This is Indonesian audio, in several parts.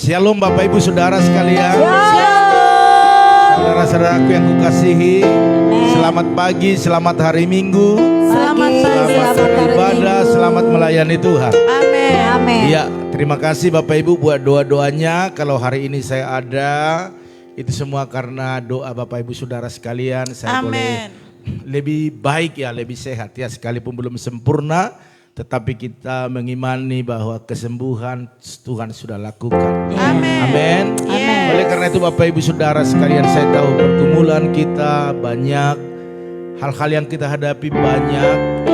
Shalom Bapak Ibu Saudara sekalian. Saudara-saudaraku yang kukasihi, selamat pagi, selamat hari Minggu, Selamat beribadah, selamat melayani Tuhan. Amin. Ya, terima kasih Bapak Ibu buat doa-doanya. Kalau hari ini saya ada, itu semua karena doa Bapak Ibu Saudara sekalian. Saya boleh lebih baik ya, lebih sehat ya, sekalipun belum sempurna. Tetapi kita mengimani bahwa kesembuhan Tuhan sudah lakukan. Amin. Oleh karena itu Bapak Ibu Saudara sekalian, saya tahu pergumulan kita banyak, hal-hal yang kita hadapi banyak,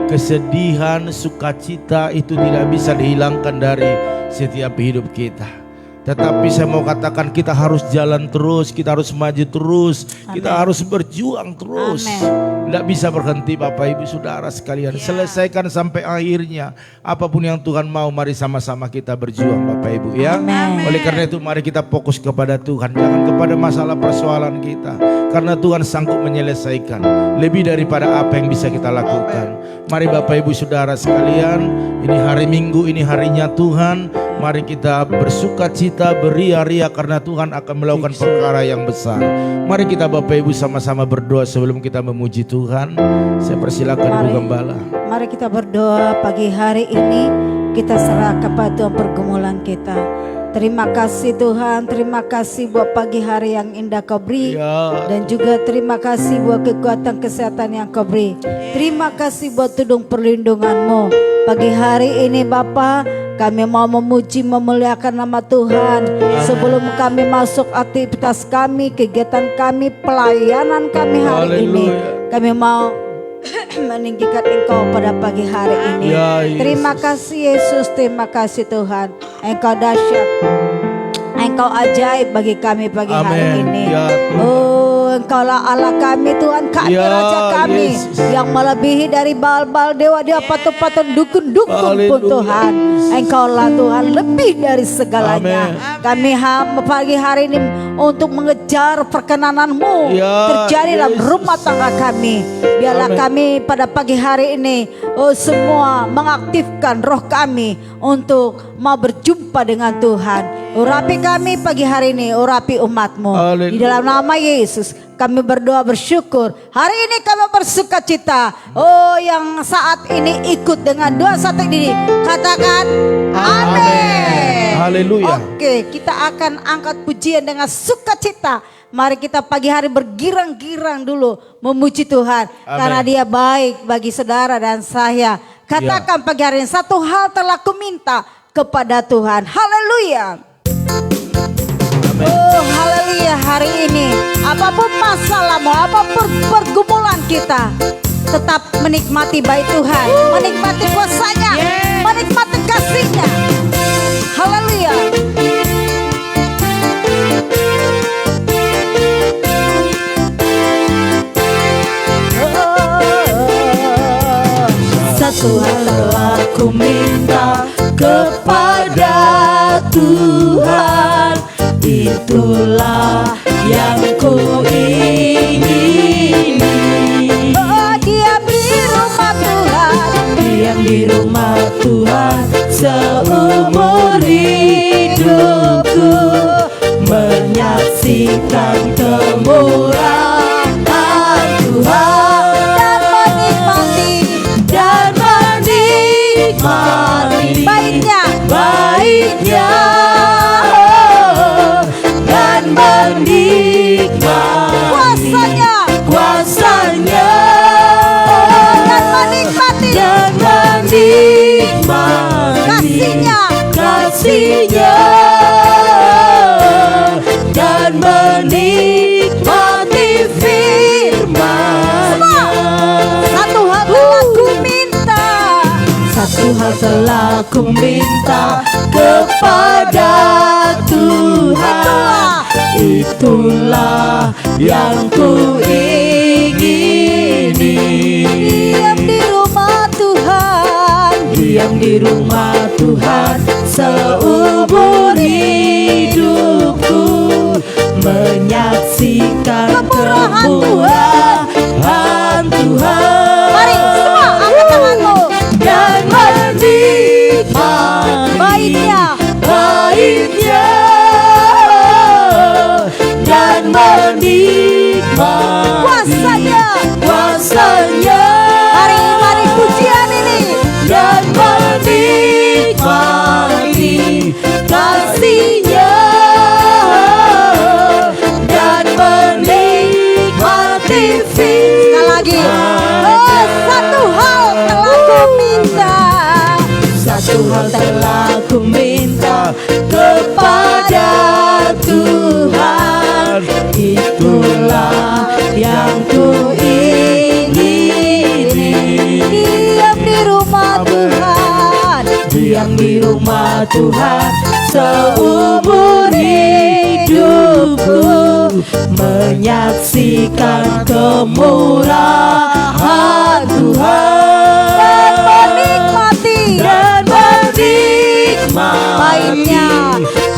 kesedihan, sukacita itu tidak bisa dihilangkan dari setiap hidup kita. Tetapi saya mau katakan kita harus jalan terus, kita harus maju terus, kita harus berjuang terus. Tidak bisa berhenti Bapak Ibu Saudara sekalian. Selesaikan sampai akhirnya. Apapun yang Tuhan mau, mari sama-sama kita berjuang Bapak Ibu ya. Oleh karena itu mari kita fokus kepada Tuhan, jangan kepada masalah persoalan kita. Karena Tuhan sanggup menyelesaikan lebih daripada apa yang bisa kita lakukan. Mari Bapak Ibu Saudara sekalian, ini hari Minggu, ini harinya Tuhan. Mari kita bersuka cita, beria-ria karena Tuhan akan melakukan perkara yang besar. Mari kita Bapak Ibu sama-sama berdoa sebelum kita memuji Tuhan. Saya persilakan Ibu Gembala. Mari kita berdoa pagi hari ini, kita serahkan pada Tuhan pergumulan kita. Terima kasih Tuhan, terima kasih buat pagi hari yang indah Kau beri, dan juga terima kasih buat kekuatan kesehatan yang Kau beri. Terima kasih buat tudung perlindungan-Mu. Pagi hari ini Bapa, kami mau memuji memuliakan nama Tuhan. Sebelum kami masuk aktivitas kami, kegiatan kami, pelayanan kami hari ini, kami mau meninggikan Engkau pada pagi hari ini. Terima kasih Yesus, terima kasih Tuhan. Engkau dahsyat, Engkau ajaib bagi kami pagi hari ini. Oh, Engkaulah Allah kami Tuhan, kami Raja kami, yang melebihi dari bal-bal dewa-dewa, patung-patung, dukun-dukun pun Tuhan. Engkaulah Tuhan lebih dari segalanya. Kami pagi hari ini untuk mengejar perkenanan-Mu terjadi dalam rumah tangga kami. Biarlah kami pada pagi hari ini semua mengaktifkan roh kami untuk mau berjumpa dengan Tuhan. Urapi kami pagi hari ini, urapi umat-Mu. Di dalam nama Yesus kami berdoa bersyukur. Hari ini kami bersuka cita. Oh, yang saat ini ikut dengan doa satu ini, katakan amin. Haleluya. Oke, kita akan angkat pujian dengan sukacita. Mari kita pagi hari bergirang-girang dulu memuji Tuhan. Karena Dia baik bagi saudara dan saya. Katakan pagi hari ini, satu hal telah kuminta kepada Tuhan. Haleluya. Oh, haleluya. Hari ini apapun masalahmu, apapun pergumulan kita, tetap menikmati baik Tuhan, menikmati kuasa-Nya, menikmati kasih-Nya. Haleluya. Satu hal telah ku minta kepada Tuhan, itulah yang ku ingini. Oh, diam di rumah Tuhan, diam di rumah Tuhan seumur hidupku, menyaksikan kemurahan Tuhan dan menikmati baiknya dan menikmati kuasanya dan menikmati kasihnya dan menikmati firman-Nya. Satu hal telah ku minta kepada Tuhan, itulah yang ku ingini. Diam di rumah Tuhan, diam di rumah Tuhan seumur hidupku, menyaksikan kemurahan Tuhan. Mari semua angkat tanganmu dan menikmati baiknya baiknya Tuhan seumur hidupku, menyaksikan kemurahan Tuhan dan menikmati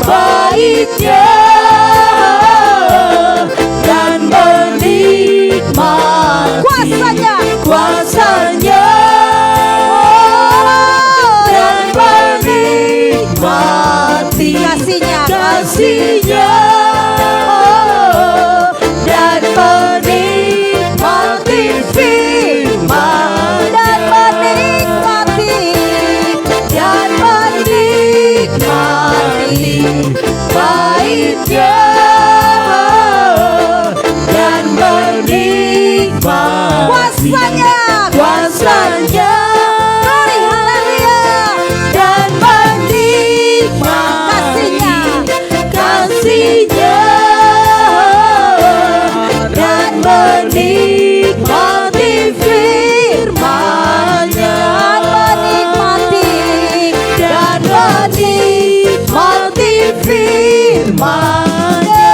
pahitnya dan menikmati kuasanya dan menikmati kasihnya dan menikmati firman dan menikmati pahitnya dan menikmati kuasanya dan menikmati kasihnya dan menikmati firman-Nya dan menikmati firman-Nya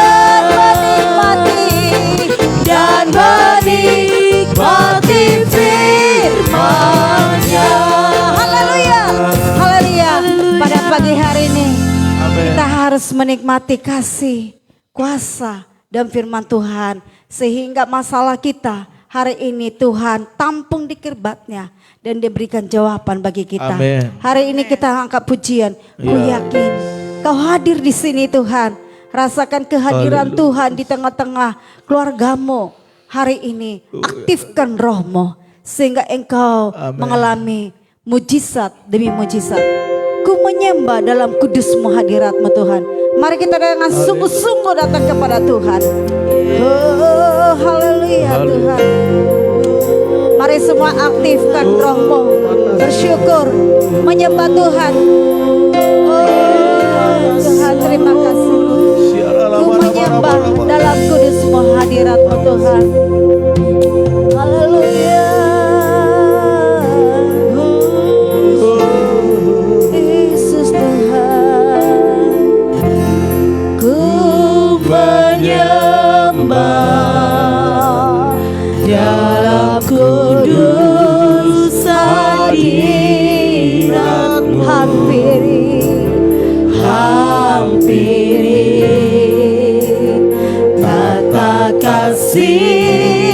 dan menikmati firman-Nya. Haleluya, haleluya. Pada pagi hari ini kita harus menikmati kasih, kuasa, dan firman Tuhan. Sehingga masalah kita hari ini Tuhan tampung di kirbatnya dan diberikan jawaban bagi kita. Amin. Hari ini kita angkat pujian. Ku yakin Kau hadir di sini Tuhan. Rasakan kehadiran Tuhan di tengah-tengah keluargamu. Hari ini aktifkan rohmu sehingga engkau mengalami mujizat demi mujizat. Ku menyembah dalam kudusmu hadiratmu Tuhan. Mari kita dengan sungguh-sungguh datang kepada Tuhan. Oh, haleluya Tuhan. Mari semua aktifkan rohmu. Bersyukur, menyembah Tuhan. Oh Tuhan, terima kasih. Ku menyembah dalam kudusmu hadiratmu Tuhan. Haleluya. Yesus Tuhan. Ku menyembah dalam kudus hadirat-Mu. Hampiri tata kasih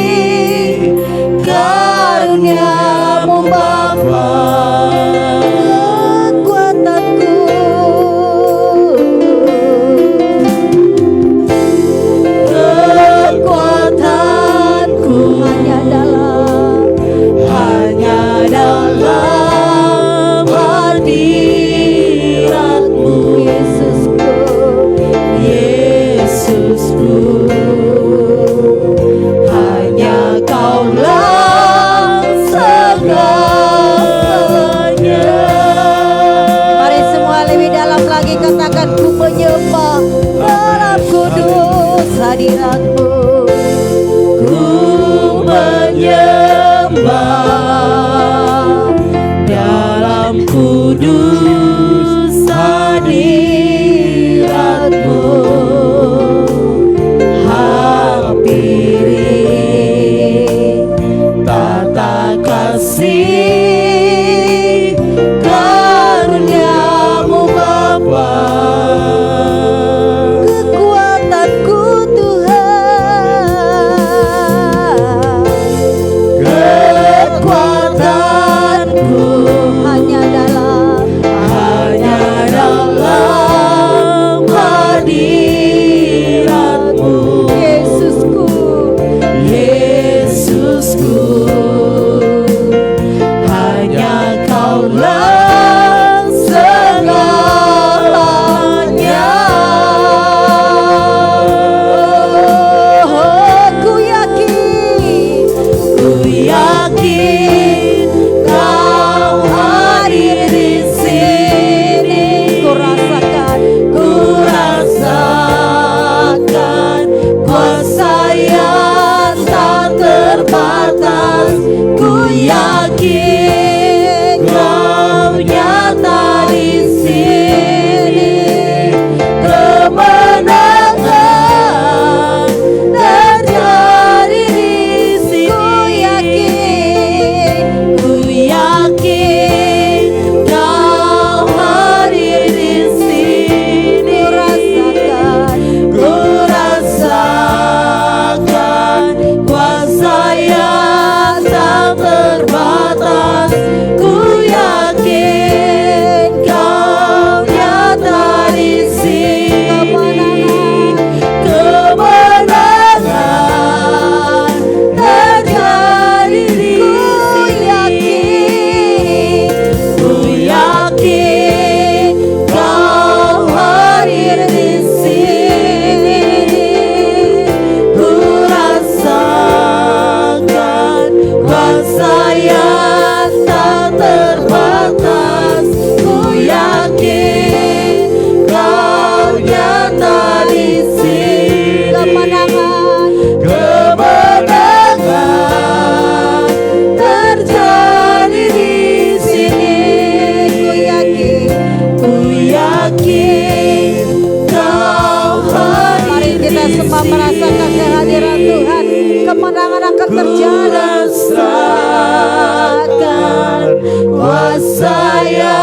saya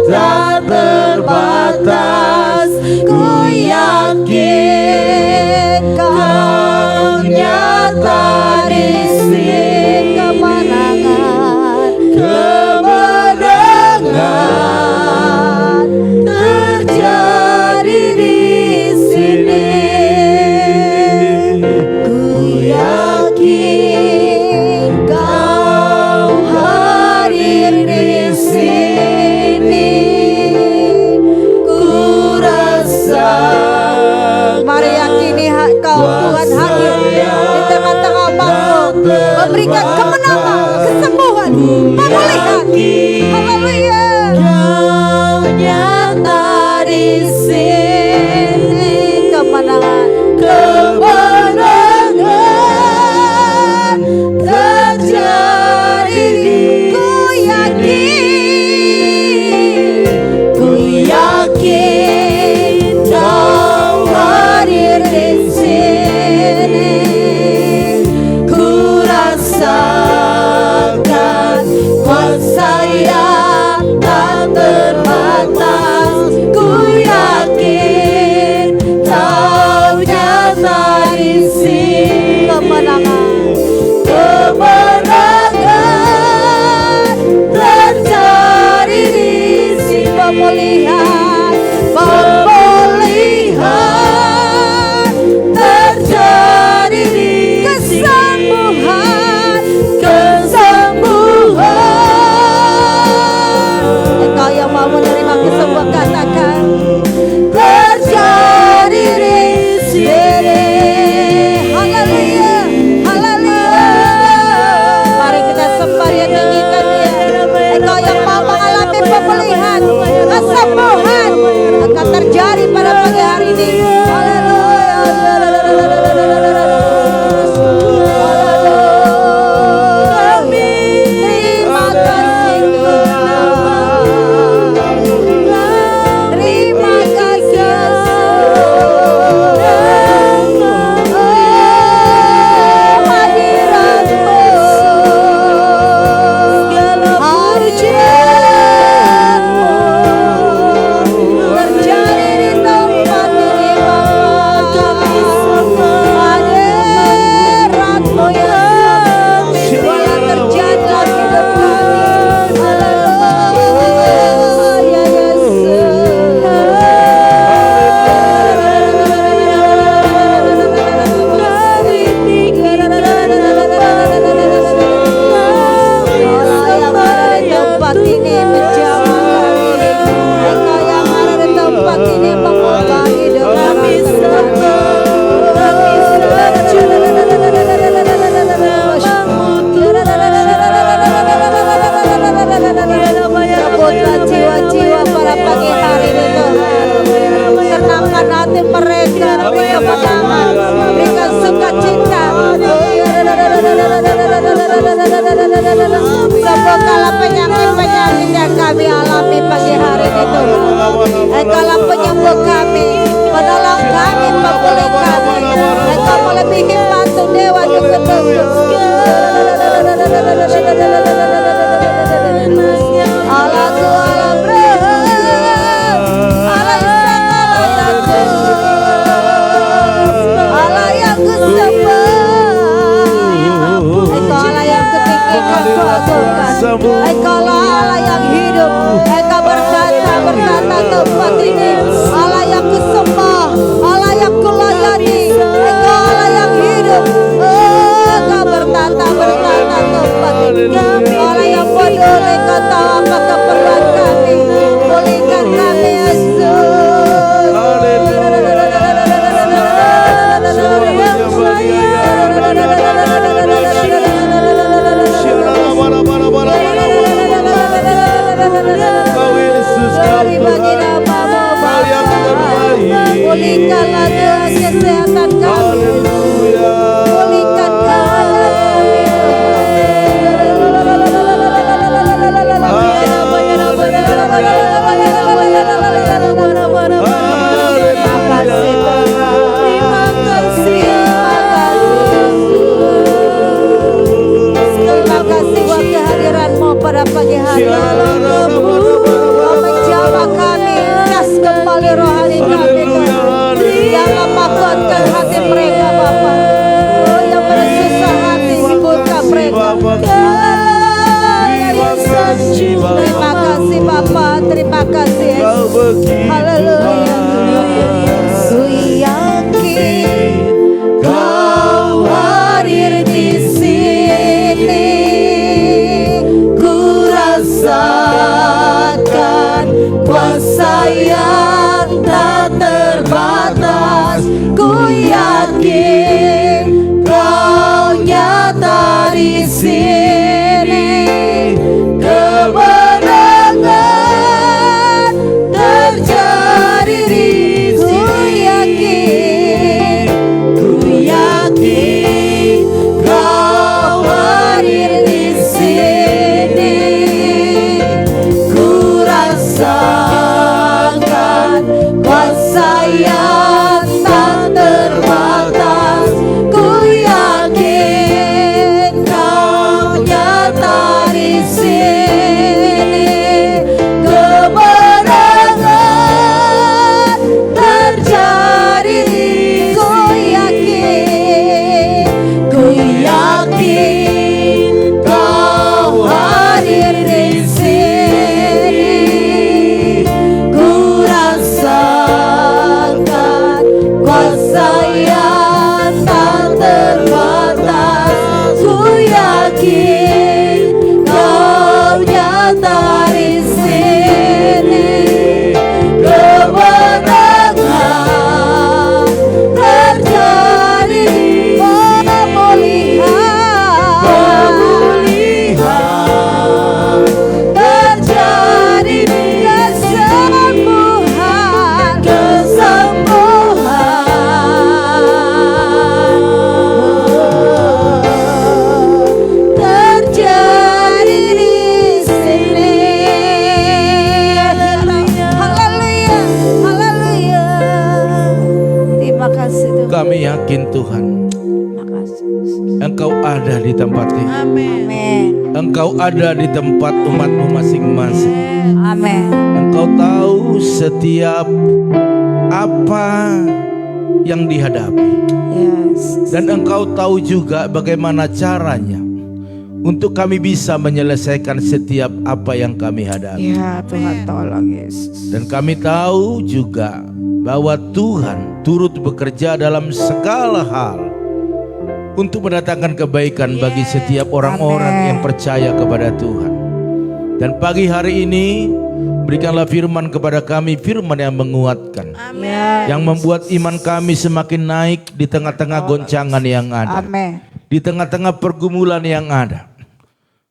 tak terbatas. Ku yakin Kau nyata di sini. Kemenangan, Kemenangan terjadi di sini. Ku yakin Kau hadir di sini. Ku rasakan. mari yakini Kau Tuhan hadir di tengah-tengah bangku, memberikan kemenangan, kesembuhan, pemulihan. Haleluya. Kau nyata di sini. Kemenangan, Kemenangan terjadi di ku yakin Kau hadir di sini. Ku rasakan kuasa yang tak terbatas. Ku yakin Kau nyata di sini. kemenangan, Kemenangan terjadi di sini. pemulihan, Pemulihan terjadi di kesembuhan. kesembuhan Engkau yang mau menerima kesembuhan, katakan terjadi di sini. haleluya, haleluya. Mari kita sembah Dia, tinggikan Dia. Engkau yang mau mengalami pemulihan, kesembuhan akan terjadi pada pagi hari ini. Terima kasih Tuhan. Terima kasih hadirat-Mu. Terjadi di tempat ini Bapa. Hadirat-Mu yang boleh terjadi dalam hidup kami. Haleluya tempat ini menjamah kami. Engkau yang ada di tempat ini mengubah hidup kami. Rebutlah jiwa-jiwa pada pagi hari ini Tuhan. Tenangkan hati mereka, beri kemenangan, berikan sukacita. Sembuhkanlah penyakit-penyakit yang kami alami pagi hari ini Tuhan. Engkaulah penyembuh kami, penolong kami, pemulih kami. Engkau melebihi batu dewa di kedua. Allahku Allah Abraham, Allah Ishak, Allah Yakub, Allah yang kusembah. Engkau Allah yang kutinggikan, kuagungkan. Engkaulah Allah yang hidup. Engkau berkata tempat ini. Allah yang kusembah, Allah yang kulayani. Engkau Allah yang hidup. Engkau bertata tempat ini. Allah yang peduli, Engkau tahu apa keperluan kami. Pulihkan kami Yesus. Bagi nama-Mu Bapa. Pulihkanlah Tuhan kesehatan kami. Pulihkan kami. begitu Haleluya. baik. Ku yakin Kau hadir di sini, ku rasakan kuasa yang tak terbatas. Ku yakin Kau nyata di sini, kemenangan terjadi di sini. Ku yakin Kau hadir di sini, ku rasakan kuasa yang tak terbatas. Ku yakin Kau nyata di sini, kemenangan terjadi di sini. Ku yakin Kau hadir di sini, ku rasakan kuasa yang tak terbatas. Ku yakin Kau nyata di sini, kemenangan terjadi. Pemulihan terjadi, kesembuhan terjadi di sini. Haleluya. Haleluya. Terima kasih Tuhan. Kami yakin Tuhan, Terima kasih Yesus. Engkau ada di tempat ini. Amin. Engkau ada di tempat umatmu masing-masing. Amin. Engkau tahu setiap apa yang dihadapi. Yes. Dan Engkau tahu juga bagaimana caranya untuk kami bisa menyelesaikan setiap apa yang kami hadapi. Ya Tuhan tolong Yesus. Dan kami tahu juga bahwa Tuhan turut bekerja dalam segala hal untuk mendatangkan kebaikan bagi setiap orang-orang Amin. yang percaya kepada Tuhan. Dan pagi hari ini berikanlah firman kepada kami, firman yang menguatkan, Ya. yang membuat iman kami semakin naik di tengah-tengah goncangan yang ada, Amin. di tengah-tengah pergumulan yang ada.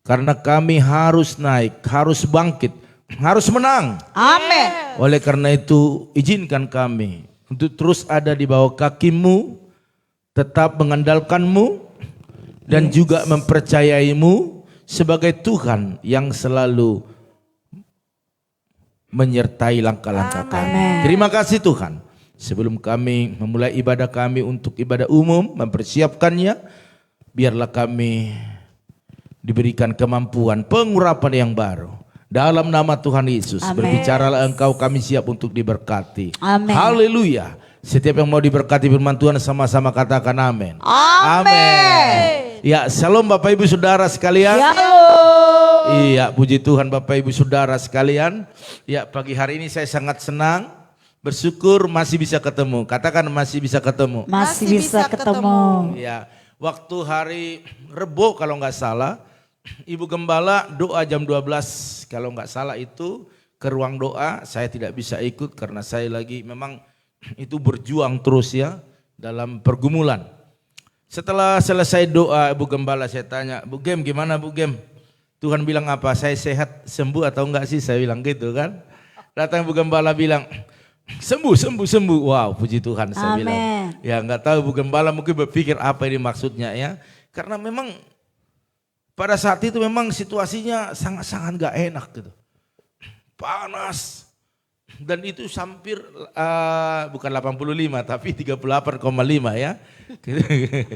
Karena kami harus naik, harus bangkit, harus menang. Amin. Oleh karena itu izinkan kami untuk terus ada di bawah kaki-Mu, tetap mengandalkan-Mu dan juga mempercayai-Mu sebagai Tuhan yang selalu menyertai langkah-langkah kami. Amin. Terima kasih Tuhan. Sebelum kami memulai ibadah kami untuk ibadah umum, mempersiapkannya, biarlah kami diberikan kemampuan pengurapan yang baru. Dalam nama Tuhan Yesus, Amin. berbicaralah Engkau, kami siap untuk diberkati. Amin. Haleluya. Setiap yang mau diberkati firman Tuhan sama-sama katakan amin. Amin. Ya, shalom Bapak Ibu Saudara sekalian. Iya, puji Tuhan Bapak Ibu Saudara sekalian. Ya, pagi hari ini saya sangat senang, bersyukur masih bisa ketemu. Katakan masih bisa ketemu. Masih bisa ketemu. Ya, waktu hari Rebo kalau nggak salah, Ibu Gembala doa jam 12 kalau nggak salah itu ke ruang doa. Saya tidak bisa ikut karena saya lagi memang itu berjuang terus ya dalam pergumulan. Setelah selesai doa Ibu Gembala, saya tanya, Bu Gem gimana Bu Gem? Tuhan bilang apa? Saya sehat, sembuh atau enggak sih? Saya bilang gitu kan. Datang Bu Gembala bilang, sembuh. Wow, puji Tuhan saya bilang. Ya enggak tahu Bu Gembala mungkin berpikir apa ini maksudnya ya. Karena memang pada saat itu memang situasinya sangat-sangat enggak enak gitu. Panas. Dan itu hampir bukan 85 tapi 38,5 ya.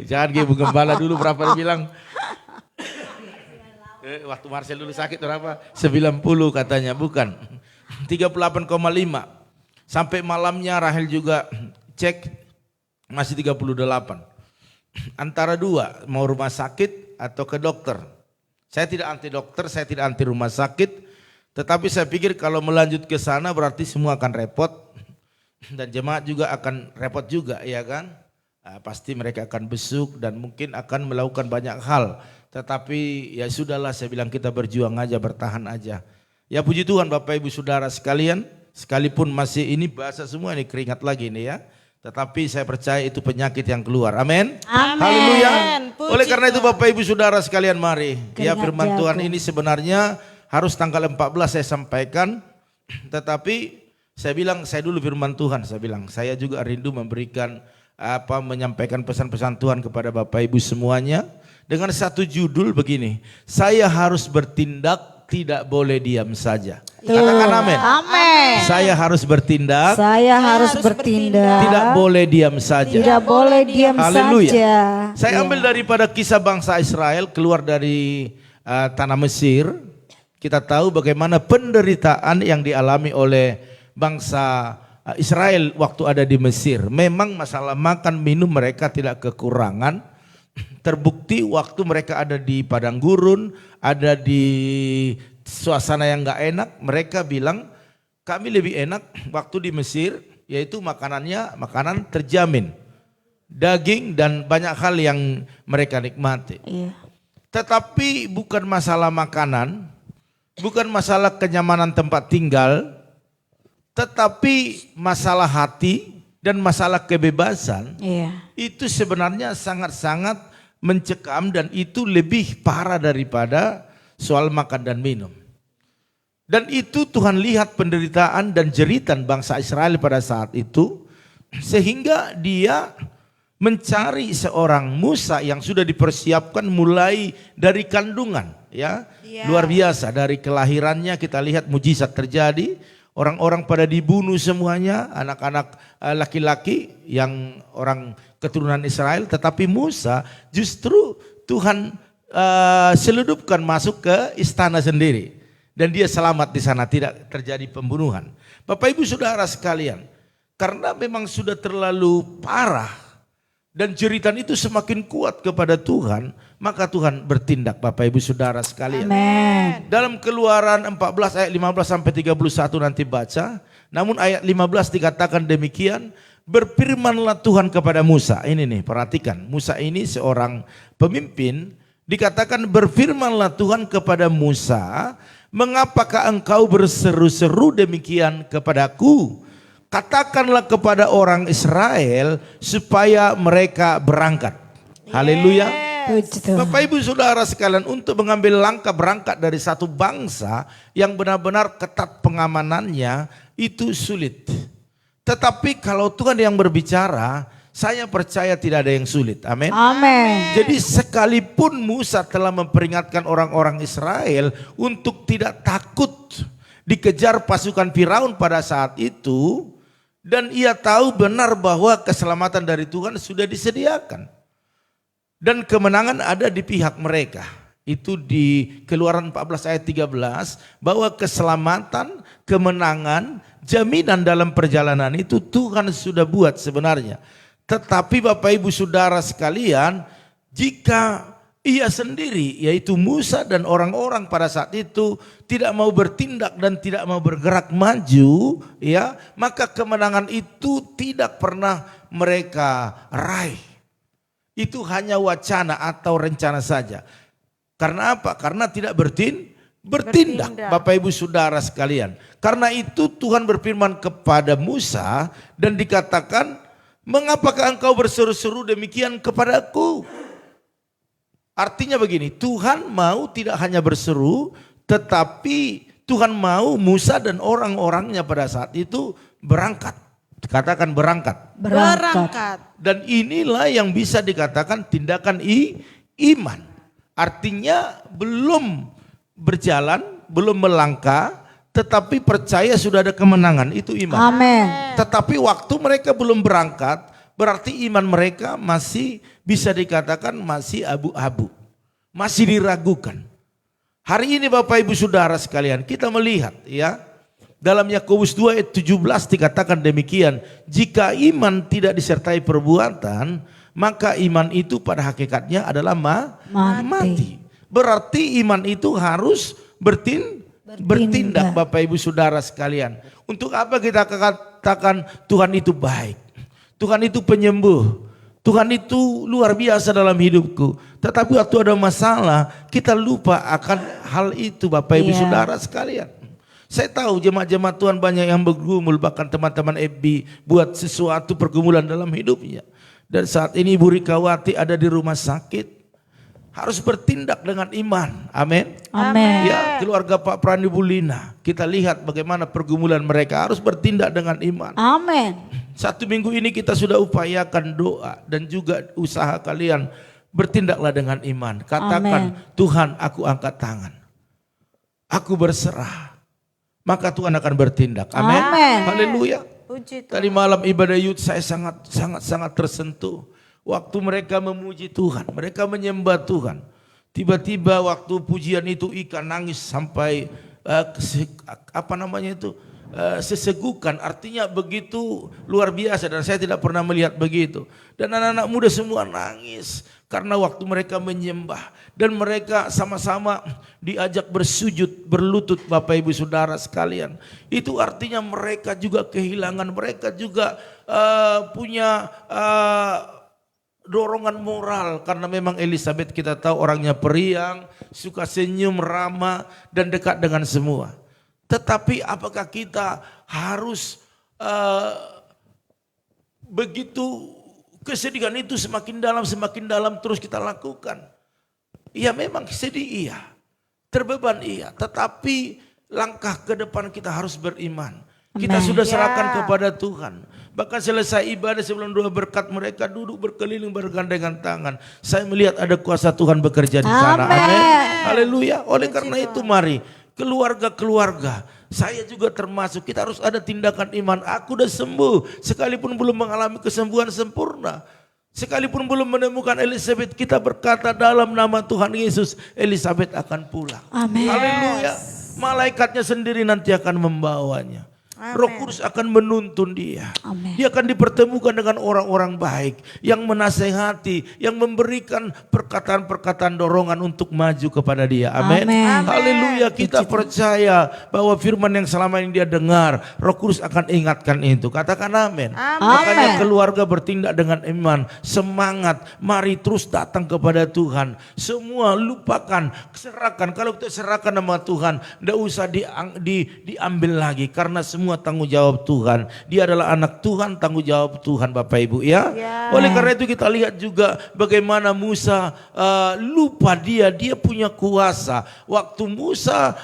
Jangan kayak Bu Gembala dulu berapa dia bilang. Waktu Marcel dulu sakit berapa? 90 katanya, bukan. 38,5. Sampai malamnya Rahel juga cek masih 38. Antara dua, mau rumah sakit atau ke dokter. Saya tidak anti dokter, saya tidak anti rumah sakit. Tetapi saya pikir kalau melanjut ke sana berarti semua akan repot. Dan jemaat juga akan repot juga, ya kan? Pasti mereka akan besuk dan mungkin akan melakukan banyak hal. Tetapi ya sudahlah, saya bilang kita berjuang aja, bertahan aja. Ya puji Tuhan Bapak Ibu Saudara sekalian, sekalipun masih ini bahasa semua ini keringat lagi nih ya. Tetapi saya percaya itu penyakit yang keluar. Amin. Haleluya. Oleh karena itu Bapak Ibu Saudara sekalian, mari. Ya firman Tuhan ini sebenarnya harus tanggal 14 saya sampaikan. Tetapi saya bilang, saya dulu firman Tuhan, saya juga rindu memberikan menyampaikan pesan-pesan Tuhan kepada Bapak Ibu semuanya dengan satu judul begini, saya harus bertindak, tidak boleh diam saja. Katakan amin. Amin. Saya harus bertindak, Saya harus bertindak. tidak boleh diam saja. Tidak boleh diam Haleluya. saja. Saya ambil daripada kisah bangsa Israel keluar dari tanah Mesir. Kita tahu bagaimana penderitaan yang dialami oleh bangsa Israel waktu ada di Mesir. Memang masalah makan minum mereka tidak kekurangan. Terbukti waktu mereka ada di padang gurun, ada di suasana yang gak enak, mereka bilang kami lebih enak waktu di Mesir, yaitu makanan terjamin. Daging dan banyak hal yang mereka nikmati. Iya. Tetapi bukan masalah makanan, bukan masalah kenyamanan tempat tinggal, tetapi masalah hati dan masalah kebebasan. Iya. Itu sebenarnya sangat-sangat mencekam dan itu lebih parah daripada soal makan dan minum. Dan itu Tuhan lihat penderitaan dan jeritan bangsa Israel pada saat itu, sehingga dia mencari seorang Musa yang sudah dipersiapkan mulai dari kandungan, ya. Luar biasa, dari kelahirannya kita lihat mujizat terjadi. Orang-orang pada dibunuh semuanya, anak-anak laki-laki yang orang keturunan Israel. Tetapi Musa justru Tuhan seludupkan masuk ke istana sendiri. Dan dia selamat di sana, tidak terjadi pembunuhan. Bapak Ibu Saudara sekalian, karena memang sudah terlalu parah dan jeritan itu semakin kuat kepada Tuhan, maka Tuhan bertindak Bapak Ibu Saudara sekalian. Amin. Dalam Keluaran 14 ayat 15 sampai 31 nanti baca. Namun ayat 15 dikatakan demikian, berfirmanlah Tuhan kepada Musa. Ini nih, perhatikan. Musa ini seorang pemimpin, dikatakan berfirmanlah Tuhan kepada Musa, mengapakah engkau berseru-seru demikian kepadaku? Katakanlah kepada orang Israel supaya mereka berangkat. Haleluya. Bapak Ibu Saudara sekalian, untuk mengambil langkah berangkat dari satu bangsa yang benar-benar ketat pengamanannya itu sulit. Tetapi kalau Tuhan yang berbicara, saya percaya tidak ada yang sulit. Amin. Amin. Jadi sekalipun Musa telah memperingatkan orang-orang Israel untuk tidak takut dikejar pasukan Firaun pada saat itu, dan ia tahu benar bahwa keselamatan dari Tuhan sudah disediakan. Dan kemenangan ada di pihak mereka. Itu di Keluaran 14 ayat 13. Bahwa keselamatan, kemenangan, jaminan dalam perjalanan itu Tuhan sudah buat sebenarnya. Tetapi Bapak Ibu Saudara sekalian, jika ia sendiri yaitu Musa dan orang-orang pada saat itu tidak mau bertindak dan tidak mau bergerak maju, ya, maka kemenangan itu tidak pernah mereka raih. Itu hanya wacana atau rencana saja. Karena apa? Karena tidak bertindak. Bapak Ibu Saudara sekalian. Karena itu Tuhan berfirman kepada Musa dan dikatakan, mengapakah engkau berseru-seru demikian kepadaku? Artinya begini, Tuhan mau tidak hanya berseru, tetapi Tuhan mau Musa dan orang-orangnya pada saat itu berangkat. Katakan berangkat. Berangkat. Dan inilah yang bisa dikatakan tindakan iman. Artinya belum berjalan, belum melangkah, tetapi percaya sudah ada kemenangan. Itu iman. Amin. Tetapi waktu mereka belum berangkat, berarti iman mereka masih bisa dikatakan masih abu-abu. Masih diragukan. Hari ini Bapak Ibu Saudara sekalian, kita melihat ya, dalam Yakobus 2 ayat 17 dikatakan demikian, jika iman tidak disertai perbuatan, maka iman itu pada hakikatnya adalah mati. Berarti iman itu harus Bertindak Bapak Ibu Saudara sekalian. Untuk apa kita katakan Tuhan itu baik? Tuhan itu penyembuh. Tuhan itu luar biasa dalam hidupku. Tetapi waktu ada masalah kita lupa akan hal itu Bapak Ibu Saudara sekalian. Saya tahu jemaat-jemaat Tuhan banyak yang bergumul, bahkan teman-teman FB buat sesuatu pergumulan dalam hidupnya. Dan saat ini Ibu Rikawati ada di rumah sakit. Harus bertindak dengan iman. Amin. Amin. Ya, keluarga Pak Prandi Bulina, kita lihat bagaimana pergumulan mereka, harus bertindak dengan iman. Amin. 1 minggu ini kita sudah upayakan doa dan juga usaha kalian, bertindaklah dengan iman. Katakan, Tuhan, aku angkat tangan. Aku berserah. Maka Tuhan akan bertindak. Amin. Haleluya. Tadi malam ibadah youth saya sangat tersentuh. Waktu mereka memuji Tuhan, mereka menyembah Tuhan. Tiba-tiba waktu pujian itu ikan nangis sampai sesegukan, artinya begitu luar biasa dan saya tidak pernah melihat begitu. Dan anak-anak muda semua nangis karena waktu mereka menyembah dan mereka sama-sama diajak bersujud, berlutut Bapak Ibu Saudara sekalian. Itu artinya mereka juga kehilangan, mereka juga punya dorongan moral karena memang Elizabeth kita tahu orangnya periang, suka senyum, ramah dan dekat dengan semua. Tetapi apakah kita harus begitu kesedihan itu semakin dalam terus kita lakukan? Iya memang sedih iya, terbeban iya, tetapi langkah ke depan kita harus beriman. Kita sudah serahkan kepada Tuhan. Bahkan selesai ibadah sebelum doa berkat mereka duduk berkeliling bergandengan tangan. Saya melihat ada kuasa Tuhan bekerja di sana. Amin. Haleluya. Oleh karena itu mari keluarga-keluarga, saya juga termasuk, kita harus ada tindakan iman. Aku udah sembuh sekalipun belum mengalami kesembuhan sempurna. Sekalipun belum menemukan Elizabeth, kita berkata dalam nama Tuhan Yesus, Elizabeth akan pulang. Amin. Haleluya. Malaikatnya sendiri nanti akan membawanya. Roh Kudus akan menuntun dia. Amen. Dia akan dipertemukan dengan orang-orang baik yang menasehati, yang memberikan perkataan-perkataan dorongan untuk maju kepada dia. Amin. Haleluya. Kita percaya bahwa firman yang selama ini dia dengar, Roh Kudus akan ingatkan itu. Katakan amin. Makanya keluarga bertindak dengan iman, semangat. Mari terus datang kepada Tuhan. Semua lupakan, serahkan. Kalau kita serahkan nama Tuhan, tidak usah diambil lagi karena semua tanggung jawab Tuhan. Dia adalah anak Tuhan, tanggung jawab Tuhan Bapak Ibu ya. Oleh karena itu kita lihat juga bagaimana Musa lupa dia punya kuasa. Waktu Musa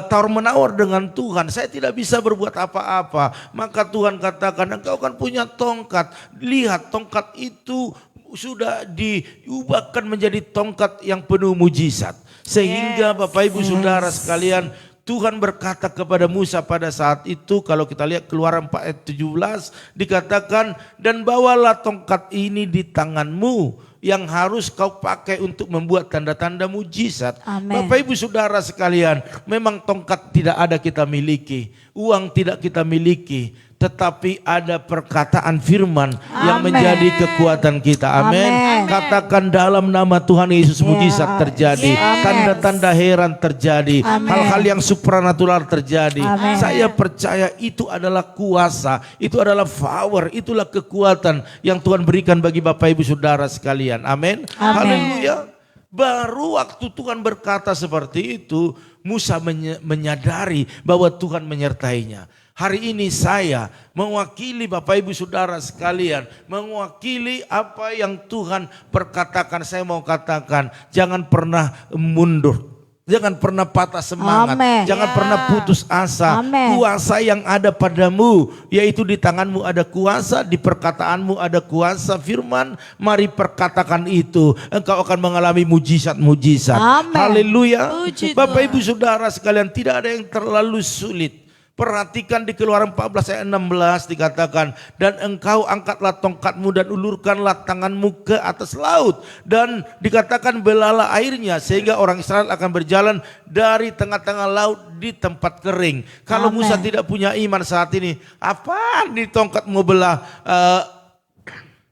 tawar menawar dengan Tuhan, saya tidak bisa berbuat apa-apa. Maka Tuhan katakan, engkau kan punya tongkat. Lihat tongkat itu sudah diubahkan menjadi tongkat yang penuh mujizat. Sehingga Bapak Ibu Saudara sekalian, Tuhan berkata kepada Musa pada saat itu, kalau kita lihat Keluaran 4 ayat 17 dikatakan, dan bawalah tongkat ini di tanganmu yang harus kau pakai untuk membuat tanda-tanda mujizat. Amen. Bapak Ibu Saudara sekalian, memang tongkat tidak ada kita miliki, uang tidak kita miliki, tetapi ada perkataan firman yang menjadi kekuatan kita. Amin. Katakan dalam nama Tuhan Yesus mujizat terjadi, tanda-tanda heran terjadi, hal-hal yang supranatural terjadi. Saya percaya itu adalah kuasa, itu adalah power, itulah kekuatan yang Tuhan berikan bagi Bapak Ibu Saudara sekalian. Amin. Haleluya. Baru waktu Tuhan berkata seperti itu, Musa menyadari bahwa Tuhan menyertainya. Hari ini saya mewakili Bapak Ibu Saudara sekalian, mewakili apa yang Tuhan perkatakan. Saya mau katakan, jangan pernah mundur. Jangan pernah patah semangat, jangan pernah putus asa. Kuasa yang ada padamu, yaitu di tanganmu ada kuasa, di perkataanmu ada kuasa firman. Mari perkatakan itu, engkau akan mengalami mujizat-mujizat. Haleluya. Bapak Ibu Saudara sekalian, tidak ada yang terlalu sulit. Perhatikan di Keluaran 14 ayat 16 dikatakan, dan engkau angkatlah tongkatmu dan ulurkanlah tanganmu ke atas laut, dan dikatakan belalah airnya sehingga orang Israel akan berjalan dari tengah-tengah laut di tempat kering. Kalau Musa tidak punya iman saat ini, apaan di tongkat mau belah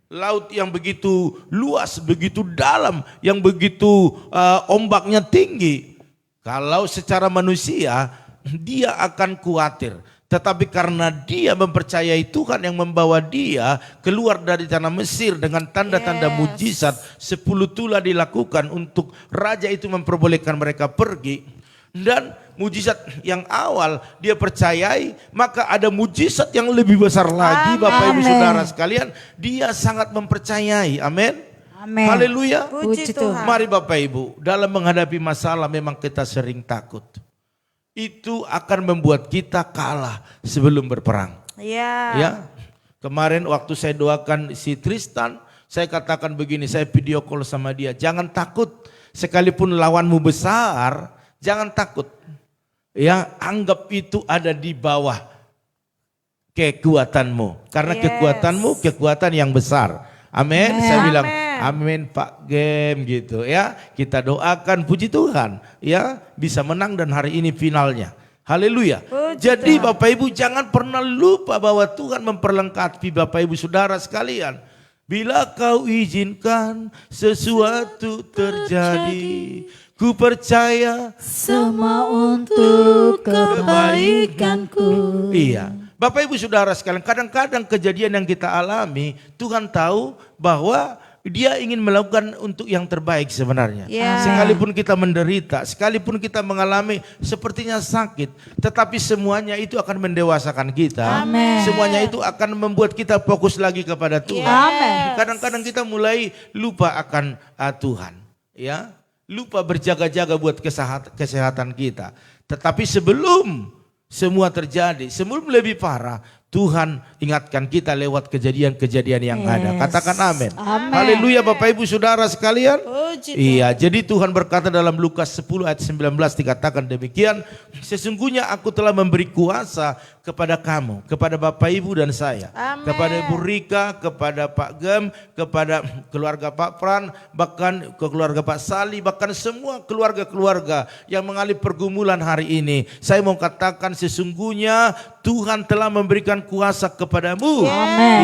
laut yang begitu luas, begitu dalam, yang begitu ombaknya tinggi. Kalau secara manusia dia akan khawatir. Tetapi karena dia mempercayai Tuhan yang membawa dia keluar dari tanah Mesir dengan tanda-tanda mujizat, 10 tulah dilakukan untuk raja itu memperbolehkan mereka pergi. Dan mujizat yang awal dia percayai, maka ada mujizat yang lebih besar lagi. Bapak Ibu Saudara sekalian, dia sangat mempercayai. Amin. Amin. Haleluya. Puji Tuhan. Mari Bapak Ibu, dalam menghadapi masalah memang kita sering takut. Itu akan membuat kita kalah sebelum berperang. Ya. Kemarin waktu saya doakan si Tristan, saya katakan begini, saya video call sama dia, jangan takut sekalipun lawanmu besar, jangan takut. Ya, anggap itu ada di bawah kekuatanmu. Karena kekuatanmu kekuatan yang besar. Amin. Saya bilang amin Pak Gem gitu ya. Kita doakan puji Tuhan ya bisa menang dan hari ini finalnya. Haleluya. Jadi Bapak Ibu jangan pernah lupa bahwa Tuhan memperlengkapi Bapak Ibu Saudara sekalian. Bila kau izinkan sesuatu terjadi, ku percaya semua untuk kebaikanku. Iya. Bapak Ibu Saudara sekalian, kadang-kadang kejadian yang kita alami, Tuhan tahu bahwa Dia ingin melakukan untuk yang terbaik sebenarnya. Sekalipun kita menderita, sekalipun kita mengalami sepertinya sakit, tetapi semuanya itu akan mendewasakan kita. Amen. Semuanya itu akan membuat kita fokus lagi kepada Tuhan. Kadang-kadang kita mulai lupa akan Tuhan, ya, lupa berjaga-jaga buat kesehatan kita. Tetapi sebelum semua terjadi, sebelum lebih parah, Tuhan ingatkan kita lewat kejadian-kejadian yang ada. Katakan amin. Haleluya Bapak Ibu Saudara sekalian. Iya, jadi Tuhan berkata dalam Lukas 10 ayat 19 dikatakan demikian. Sesungguhnya aku telah memberi kuasa kepada kamu, kepada Bapak Ibu dan saya. Kepada Ibu Rika, kepada Pak Gem, kepada keluarga Pak Pran, bahkan ke keluarga Pak Sali, bahkan semua keluarga-keluarga yang mengalami pergumulan hari ini. Saya mau katakan sesungguhnya Tuhan telah memberikan kuasa kepadamu.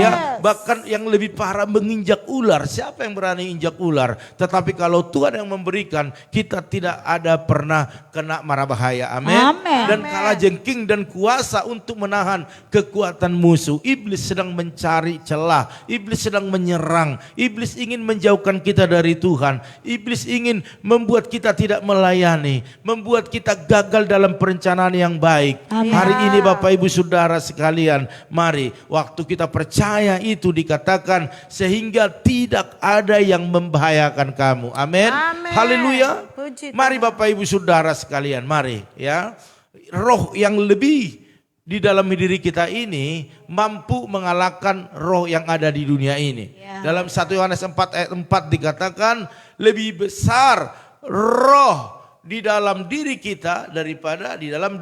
Ya, bahkan yang lebih parah menginjak ular. Siapa yang berani injak ular? Tetapi kalau Tuhan yang memberikan, kita tidak ada pernah kena mara bahaya. Amin. Dan kala jengking dan kuasa untuk menahan kekuatan musuh. Iblis sedang mencari celah. Iblis sedang menyerang. Iblis ingin menjauhkan kita dari Tuhan. Iblis ingin membuat kita tidak melayani. Membuat kita gagal dalam perencanaan yang baik. Hari ini Bapak Ibu Saudara sekalian, mari waktu kita percaya itu dikatakan sehingga tidak ada yang membahayakan kamu. Amin. Haleluya. Mari Bapak Ibu Saudara sekalian, mari ya. Roh yang lebih di dalam diri kita ini mampu mengalahkan roh yang ada di dunia ini. Dalam 1 Yohanes 4 ayat 4 dikatakan lebih besar roh di dalam diri kita daripada di dalam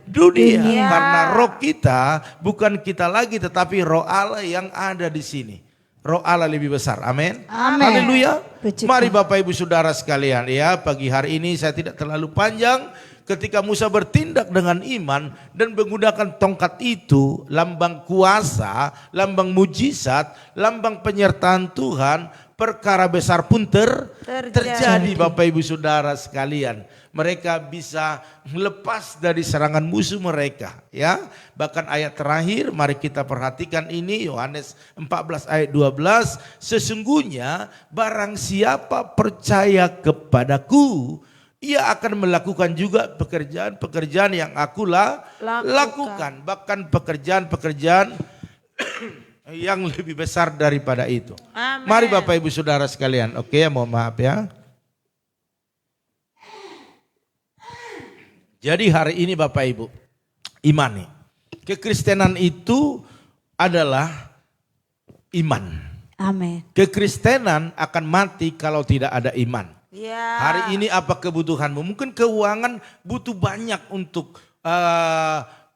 dunia. Karena roh kita bukan kita lagi tetapi roh Allah yang ada di sini. Roh Allah lebih besar. Amin. Haleluya. Mari Bapak Ibu Saudara sekalian ya, pagi hari ini saya tidak terlalu panjang. Ketika Musa bertindak dengan iman dan menggunakan tongkat itu, lambang kuasa, lambang mujizat, lambang penyertaan Tuhan, perkara besar pun terjadi Bapak Ibu Saudara sekalian. Mereka bisa lepas dari serangan musuh mereka ya. Bahkan ayat terakhir mari kita perhatikan ini Yohanes 14 ayat 12. Sesungguhnya barang siapa percaya kepadaku, ia akan melakukan juga pekerjaan-pekerjaan yang aku lakukan. Bahkan pekerjaan-pekerjaan yang lebih besar daripada itu. Mari Bapak Ibu Saudara sekalian. Oke, mohon maaf ya. Jadi hari ini Bapak Ibu, imani. Kekristenan itu adalah iman. Amin. Kekristenan akan mati kalau tidak ada iman. Hari ini apa kebutuhanmu? Mungkin keuangan butuh banyak untuk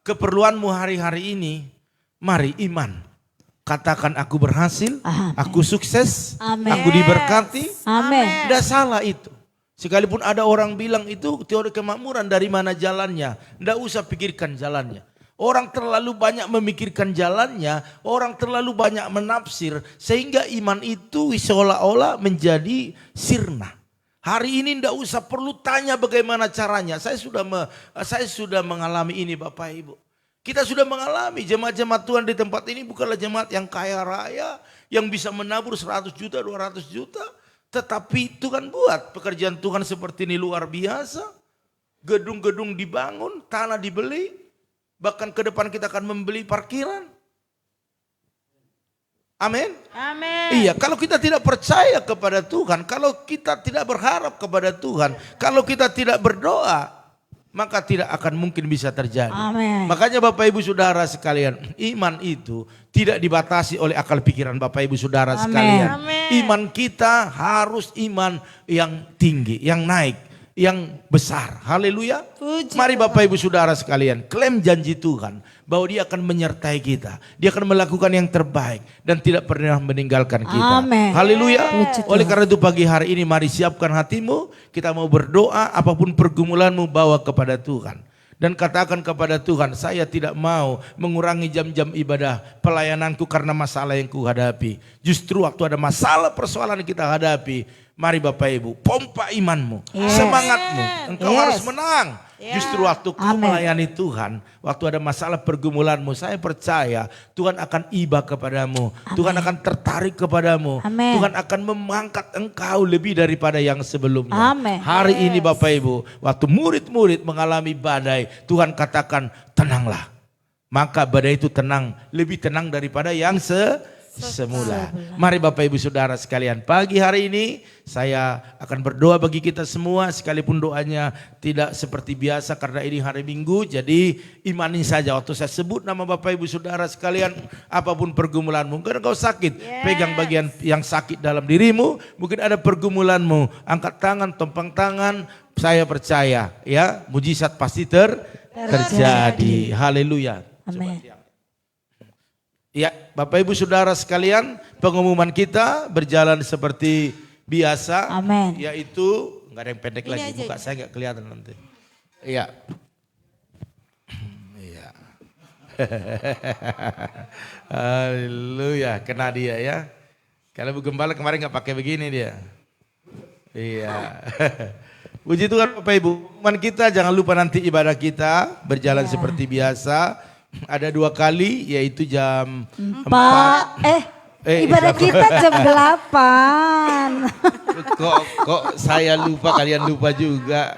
keperluanmu hari-hari ini. Mari iman. Katakan aku berhasil, aku sukses, aku diberkati. Amin. Tidak salah itu. Sekalipun ada orang bilang itu teori kemakmuran, dari mana jalannya? Tidak usah pikirkan jalannya. Orang terlalu banyak memikirkan jalannya, orang terlalu banyak menafsir, sehingga iman itu seolah-olah menjadi sirna. Hari ini tidak usah perlu tanya bagaimana caranya. Saya sudah mengalami ini Bapak Ibu. Kita sudah mengalami jemaat-jemaat Tuhan di tempat ini bukanlah jemaat yang kaya raya, yang bisa menabur 100 juta, 200 juta. Tetapi Tuhan buat pekerjaan Tuhan seperti ini luar biasa. Gedung-gedung dibangun, tanah dibeli. Bahkan ke depan kita akan membeli parkiran. Amin. Amin. Iya, kalau kita tidak percaya kepada Tuhan, kalau kita tidak berharap kepada Tuhan, kalau kita tidak berdoa, maka tidak akan mungkin bisa terjadi. Amin. Makanya Bapak Ibu Saudara sekalian, iman itu tidak dibatasi oleh akal pikiran Bapak Ibu Saudara sekalian. Amin. Iman kita harus iman yang tinggi, yang naik, yang besar. Haleluya. Puji Mari Bapak Ibu Saudara sekalian, klaim janji Tuhan bahwa Dia akan menyertai kita. Dia akan melakukan yang terbaik dan tidak pernah meninggalkan kita. Amin. Haleluya. Puji Oleh Tuhan. karena itu pagi hari ini mari siapkan hatimu, kita mau berdoa, apapun pergumulanmu bawa kepada Tuhan. Dan katakan kepada Tuhan, saya tidak mau mengurangi jam-jam ibadah pelayananku karena masalah yang kuhadapi. Justru waktu ada masalah persoalan yang kita hadapi, mari Bapak Ibu, pompa imanmu, Yes. semangatmu. Engkau Yes. harus menang. Justru waktu kau Amin. melayani Tuhan, waktu ada masalah pergumulanmu, saya percaya Tuhan akan iba kepadamu. Tuhan akan tertarik kepadamu. Amin. Tuhan akan mengangkat engkau lebih daripada yang sebelumnya. Amin. Hari ini Bapak Ibu, waktu murid-murid mengalami badai, Tuhan katakan tenanglah. Maka badai itu tenang, lebih tenang daripada yang semula. Mari Bapak Ibu Saudara sekalian, pagi hari ini saya akan berdoa bagi kita semua, sekalipun doanya tidak seperti biasa karena ini hari Minggu. Jadi imani saja waktu saya sebut nama Bapak Ibu Saudara sekalian, apapun pergumulanmu, mungkin kau sakit, pegang bagian yang sakit dalam dirimu, mungkin ada pergumulanmu, angkat tangan, tumpang tangan, saya percaya ya, mujizat pasti terjadi. Haleluya. Amin. Ya, Bapak Ibu Saudara sekalian, pengumuman kita berjalan seperti biasa. Amin. Yaitu, enggak ada yang pendek Ini lagi, aja, muka saya enggak kelihatan nanti. Iya. Iya. Haleluya, kena dia ya. Kalau Bu Gembala kemarin enggak pakai begini dia. Iya. Puji Tuhan Bapak Ibu, pengumuman kita jangan lupa nanti ibadah kita berjalan seperti biasa. Ada 2 kali yaitu jam 4. Ibadah kita jam 8. Kok saya lupa, kalian lupa juga.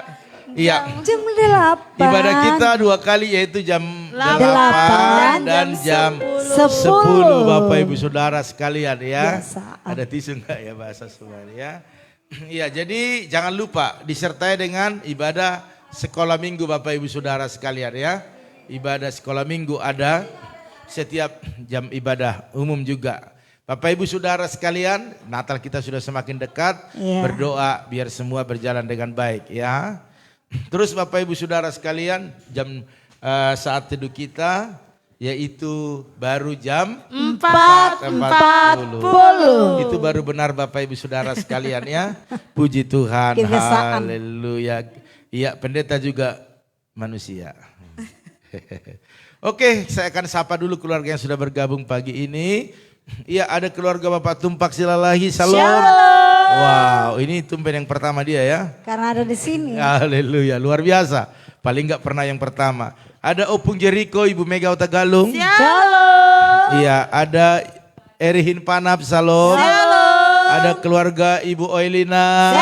Iya. Jam 8. Ibadah kita 2 kali yaitu jam 8 8 dan jam 10 Bapak Ibu Saudara sekalian ya. Biasa. Ada tisu enggak ya bahasa Sunda ya. Iya, jadi jangan lupa disertai dengan ibadah sekolah minggu Bapak Ibu Saudara sekalian ya. Ibadah sekolah minggu ada setiap jam ibadah umum juga. Bapak Ibu Saudara sekalian, Natal kita sudah semakin dekat. Iya. Berdoa biar semua berjalan dengan baik ya. Terus Bapak Ibu Saudara sekalian, saat teduh kita yaitu baru jam 4.40. Itu baru benar Bapak Ibu Saudara sekalian ya. Puji Tuhan. Kebiasaan. Haleluya. Iya, pendeta juga manusia. Oke, saya akan sapa dulu keluarga yang sudah bergabung pagi ini. Iya, ada keluarga Bapak Tumpak Silalahi. Salam. Wow, ini tumpen yang pertama dia ya. Karena ada di sini. Haleluya, luar biasa. Paling enggak pernah yang pertama. Ada Opung Jericho, Ibu Mega Otagalung. Shalom. Iya, ada Erihin Panap. Salam. Ada keluarga Ibu Oilina.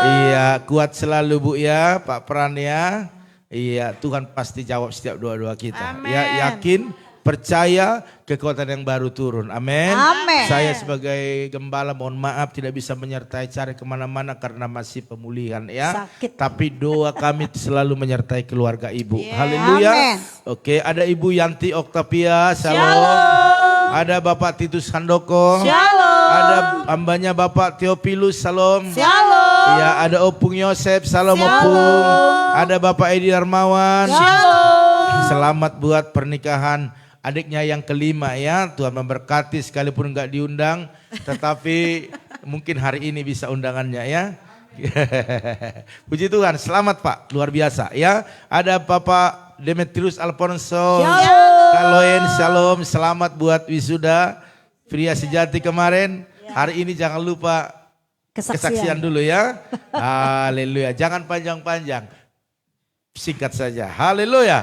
Iya, kuat selalu Bu ya, Pak Pran ya. Iya, Tuhan pasti jawab setiap doa-doa kita. Amen. Ya, yakin, percaya kekuatan yang baru turun. Amin. Amin. Saya sebagai gembala mohon maaf tidak bisa menyertai cari kemana-mana karena masih pemulihan ya. Sakit. Tapi doa kami selalu menyertai keluarga Ibu. Haleluya. Amin. Oke, ada Ibu Yanti Oktavia. Shalom. Ada Bapak Titus Handoko. Shalom. Ada hambanya Bapak Theophilus. Salam. Shalom. Ya, ada Opung Yosef. Salam Opung. Ada Bapak Edi Darmawan. Selamat buat pernikahan adiknya yang kelima ya. Tuhan memberkati sekalipun enggak diundang. Tetapi mungkin hari ini bisa undangannya ya. Puji Tuhan, selamat Pak, luar biasa ya. Ada Bapak Demetrius Alfonso. Kaloen, shalom, selamat buat wisuda pria sejati kemarin. Hari ini jangan lupa Kesaksian. dulu ya. Haleluya. Jangan panjang-panjang. Singkat saja. Haleluya.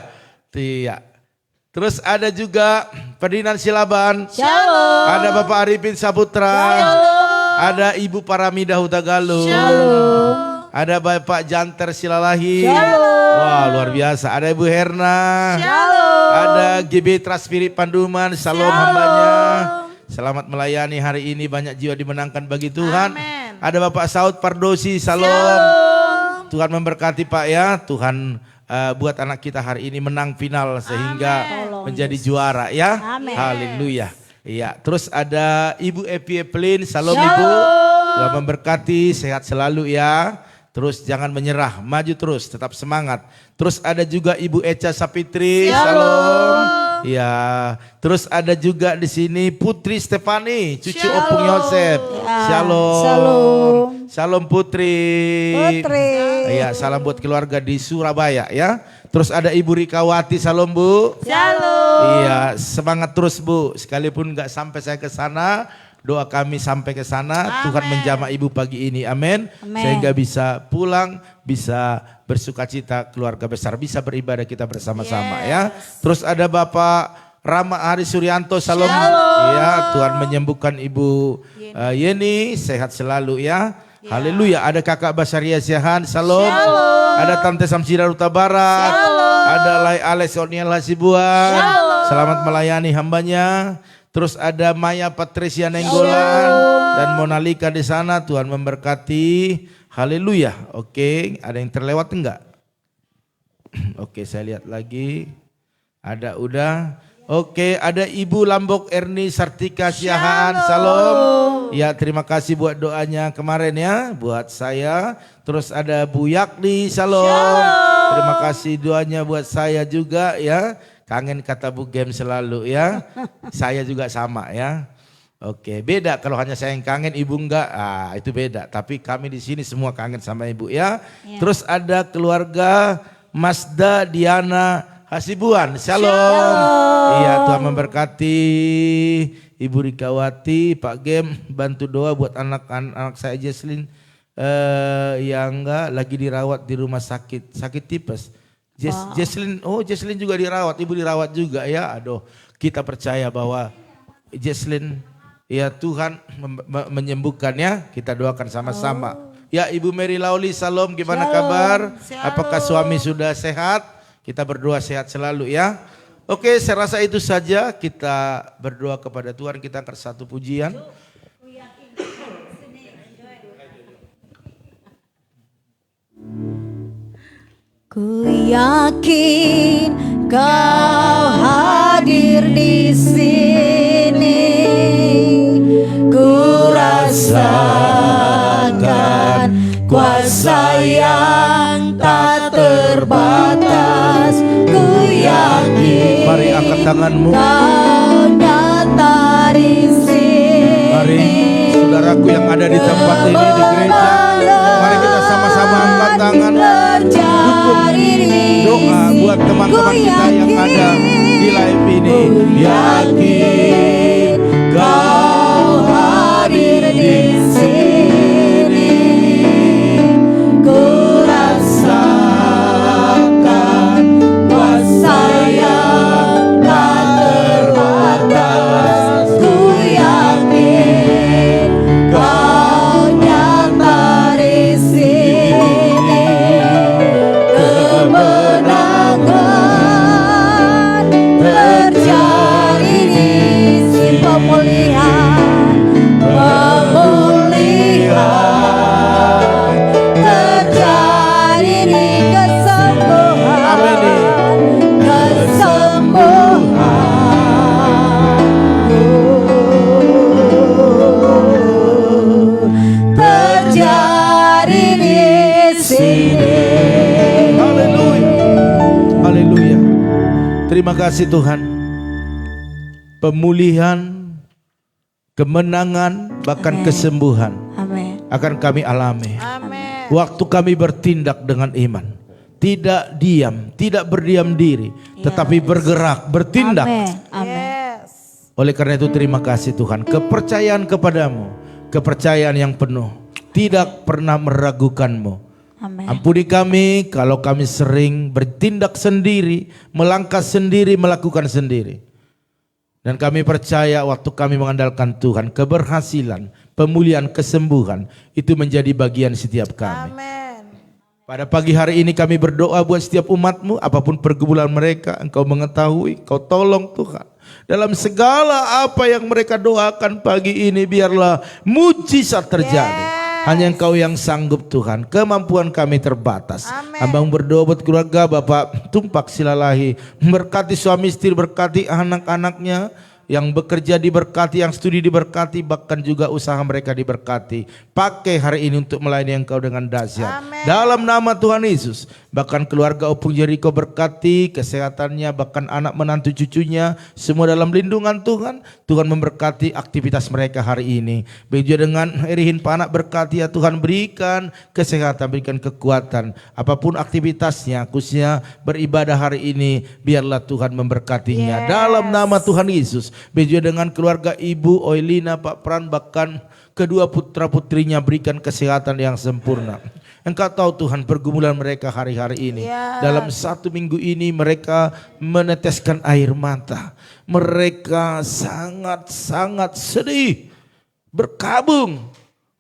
Iya. Terus ada juga Ferdinand Silaban. Shalom. Ada Bapak Arifin Saputra. Ada Ibu Paramida Hutagaluh. Shalom. Ada Bapak Janter Silalahi. Shalom. Wah, luar biasa. Ada Ibu Herna. Shalom. Ada GB Traspirit Panduman. Salam hambanya. Selamat melayani hari ini, banyak jiwa dimenangkan bagi Tuhan. Amen. Ada Bapak Saud Pardosi. Salam. Tuhan memberkati Pak ya. Tuhan buat anak kita hari ini menang final sehingga menjadi juara ya. Amin. Haleluya. Iya, terus ada Ibu Epi Evelyn. Salam Ibu. Tuhan memberkati, sehat selalu ya. Terus jangan menyerah, maju terus, tetap semangat. Terus ada juga Ibu Eca Sapitri. Salam. Ya, terus ada juga di sini Putri Stefani, cucu Opung Yosef. Shalom. Shalom. Salam Putri. Putri. Iya, salam buat keluarga di Surabaya ya. Terus ada Ibu Rikawati, salam Bu. Shalom. Iya, semangat terus Bu. Sekalipun nggak sampai saya ke sana, doa kami sampai ke sana. Tuhan menjamah Ibu pagi ini, amin. Sehingga bisa pulang, bisa bersukacita keluarga besar, bisa beribadah kita bersama-sama ya. Terus ada Bapak Rama Hari Suryanto, salam. Ya, Tuhan menyembuhkan Ibu Yeni, sehat selalu ya. Haleluya. Ada Kakak Basaria Siahan, salam. Ada Tante Samsira Ruta Barat. Ada Lai Alex Oniel Hasibuan. Selamat melayani hambanya. Terus ada Maya Patricia Nenggolan dan Monalika di sana. Tuhan memberkati. Haleluya. Oke, ada yang terlewat enggak? Oke, saya lihat lagi. Ada udah. Oke, ada Ibu Lambok Erni Sartika Siahaan. Salam. Ya, terima kasih buat doanya kemarin ya buat saya. Terus ada Bu Yakni. Salam. Terima kasih doanya buat saya juga ya. Kangen kata Bu Gem selalu ya. Saya juga sama ya. Oke, beda kalau hanya saya yang kangen, ibu enggak, itu beda. Tapi kami di sini semua kangen sama ibu ya. Terus ada keluarga Masda Diana Hasibuan, shalom. Iya, Tuhan memberkati Ibu Rikawati, Pak Gem, bantu doa buat anak-anak saya Jesslyn yang enggak lagi dirawat di rumah sakit tipes. Jesslyn juga dirawat, ibu dirawat juga ya. Aduh, kita percaya bahwa Jesslyn ya Tuhan menyembuhkannya, kita doakan sama-sama. Ya Ibu Mary Lauli, salam, gimana kabar? Apakah suami sudah sehat? Kita berdoa sehat selalu ya. Oke, saya rasa itu saja, kita berdoa kepada Tuhan, kita angkat satu pujian. Ku yakin Kau hadir di sini. Ku rasakan kuasa yang tak terbatas. Ku yakin Mari angkat tanganmu. Kau nyata di sini. Mari saudaraku yang ada di tempat ini di gereja, mari kita sama-sama angkat tangan, dukung doa buat teman-teman kita yang ada di live ini. Yakin Kau hadir di sini. Ku rasakan kuasa yang tak terbatas. Ku yakin Kau nyata di sini. Kemenangan terjadi di sini. Pemulihan terjadi di kesembuhan. Terjadi di sini. Haleluya. Haleluya. Terima kasih Tuhan. Pemulihan, kemenangan, bahkan kesembuhan Amin. akan kami alami. Amin. Waktu kami bertindak dengan iman, tidak diam, tidak berdiam diri, tetapi bergerak, bertindak. Amin. Amin. Yes. Oleh karena itu terima kasih Tuhan, kepercayaan kepadamu, kepercayaan yang penuh. tidak pernah meragukanmu. Amin. Ampuni kami kalau kami sering bertindak sendiri, melangkah sendiri, melakukan sendiri. Dan kami percaya waktu kami mengandalkan Tuhan, keberhasilan, pemulihan, kesembuhan itu menjadi bagian setiap kami. Amin. Pada pagi hari ini kami berdoa buat setiap umatmu, apapun pergumulan mereka, Engkau mengetahui, Engkau tolong Tuhan. Dalam segala apa yang mereka doakan pagi ini, biarlah mujizat terjadi. Hanya Engkau yang sanggup Tuhan, kemampuan kami terbatas. Abang berdoa buat keluarga Bapak Tumpak Silalahi, berkati suami istri, berkati anak-anaknya, yang bekerja diberkati, yang studi diberkati, bahkan juga usaha mereka diberkati. Pakai hari ini untuk melayani Engkau dengan dahsyat. Dalam nama Tuhan Yesus, bahkan keluarga Opung Jericho berkati, kesehatannya, bahkan anak menantu cucunya, semua dalam lindungan Tuhan. Tuhan memberkati aktivitas mereka hari ini. Begitu dengan Erihin Panak berkati ya Tuhan, berikan kesehatan, berikan kekuatan. Apapun aktivitasnya, khususnya beribadah hari ini, biarlah Tuhan memberkatinya. Dalam nama Tuhan Yesus. Begitu dengan keluarga Ibu Oilina, Pak Pran, bahkan kedua putra putrinya, berikan kesehatan yang sempurna. Engkau tahu Tuhan pergumulan mereka hari-hari ini. Dalam 1 minggu ini mereka meneteskan air mata. Mereka sangat-sangat sedih, berkabung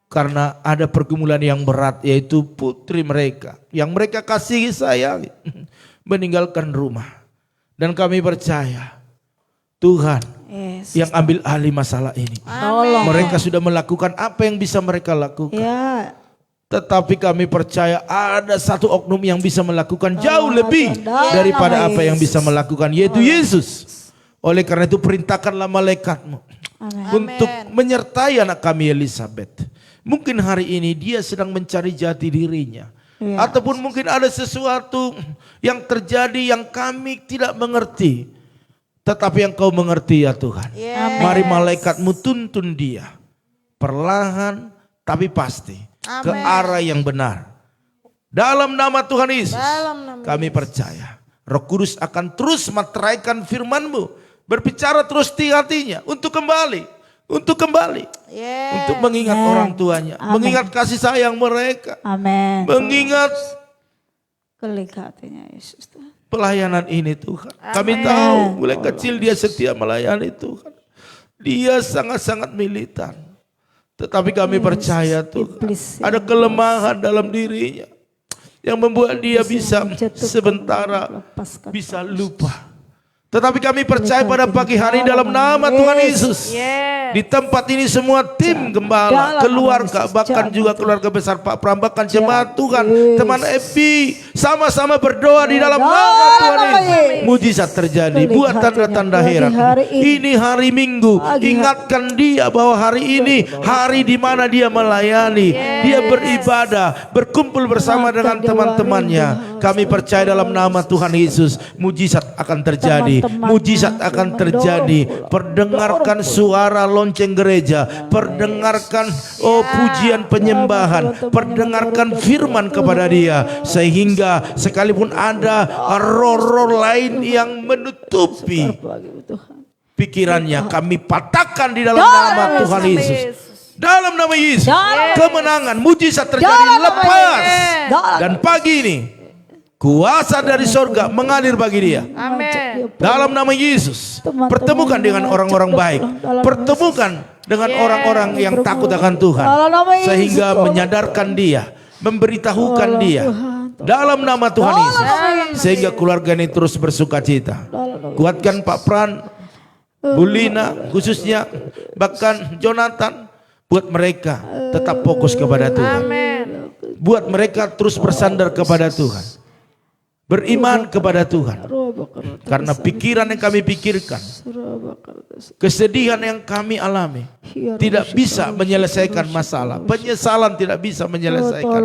karena ada pergumulan yang berat, yaitu putri mereka yang mereka kasihi sayangi meninggalkan rumah. Dan kami percaya Tuhan yang ambil alih masalah ini. Mereka sudah melakukan apa yang bisa mereka lakukan. Tetapi kami percaya ada satu oknum yang bisa melakukan jauh lebih daripada apa yang bisa melakukan, yaitu Yesus. Oleh karena itu perintahkanlah malaikatmu untuk menyertai anak kami Elizabeth. Mungkin hari ini dia sedang mencari jati dirinya. Ataupun mungkin ada sesuatu yang terjadi yang kami tidak mengerti. Tetapi Engkau mengerti ya Tuhan. Mari malaikatmu tuntun dia perlahan tapi pasti ke arah yang benar. Dalam nama Tuhan Yesus kami percaya Roh Kudus akan terus meteraikan firman-Mu, berbicara terus di hatinya untuk kembali, untuk mengingat orang tuanya, mengingat kasih sayang mereka, mengingat kelikatinya Yesus Tuhan. Pelayanan ini Tuhan. Kami tahu mulai kecil dia setia melayani Tuhan. Dia sangat-sangat militan. Tetapi kami percaya Tuhan, ada kelemahan dalam dirinya yang membuat dia bisa sementara bisa lupa. Tetapi kami percaya pada pagi hari dalam nama Tuhan Yesus. Di tempat ini semua tim gembala, keluarga, bahkan juga keluarga besar Pak Pram, bahkan jemaat Tuhan, teman Epi, sama-sama berdoa di dalam nama Tuhan Yesus. Mujizat terjadi, buat tanda-tanda heran. Ini hari Minggu, ingatkan dia bahwa hari ini hari di mana dia melayani, dia beribadah, berkumpul bersama dengan teman-temannya. Kami percaya dalam nama Tuhan Yesus, mujizat akan terjadi. Mujizat akan terjadi. Perdengarkan suara lonceng gereja, perdengarkan pujian penyembahan, perdengarkan firman kepada dia, sehingga sekalipun ada roh-roh lain yang menutupi pikirannya, kami patahkan di dalam nama Tuhan Yesus. Dalam nama Yesus, kemenangan, mujizat terjadi, lepas. Dan pagi ini kuasa dari sorga mengalir bagi dia. Dalam nama Yesus, pertemukan dengan orang-orang baik, pertemukan dengan orang-orang yang takut akan Tuhan, sehingga menyadarkan dia, memberitahukan dia dalam nama Tuhan Yesus, sehingga keluarga ini terus bersuka cita. Kuatkan Pak Pran, Bu Lina khususnya, bahkan Jonathan, buat mereka tetap fokus kepada Tuhan, buat mereka terus bersandar kepada Tuhan, beriman kepada Tuhan. Karena pikiran yang kami pikirkan, kesedihan yang kami alami tidak bisa menyelesaikan masalah. Penyesalan tidak bisa menyelesaikan.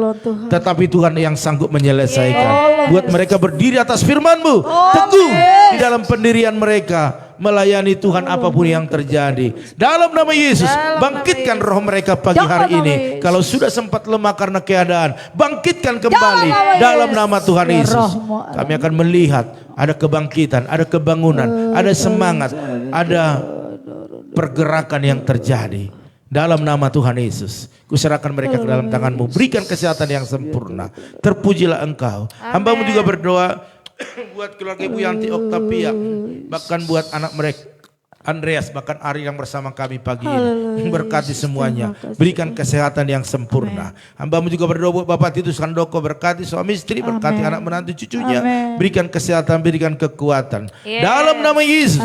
Tetapi Tuhan yang sanggup menyelesaikan. Buat mereka berdiri atas firman-Mu, teguh di dalam pendirian mereka, melayani Tuhan apapun yang terjadi. Dalam nama Yesus, bangkitkan roh mereka pagi hari ini. Kalau sudah sempat lemah karena keadaan, bangkitkan kembali dalam nama Tuhan Yesus. Kami akan melihat ada kebangkitan, ada kebangunan, ada semangat, ada pergerakan yang terjadi. Dalam nama Tuhan Yesus, kuserahkan mereka ke dalam tangan-Mu. Berikan kesehatan yang sempurna. Terpujilah Engkau. Hamba-Mu juga berdoa buat keluarga Ibu Yanti Oktavia, bahkan buat anak mereka Andreas, bahkan Ari yang bersama kami pagi ini. Berkati semuanya, berikan kesehatan yang sempurna. Hamba-Mu juga berdoa buat Bapak Titus Handoko, berkati suami istri, berkati anak menantu cucunya, berikan kesehatan, berikan kekuatan. Dalam nama Yesus.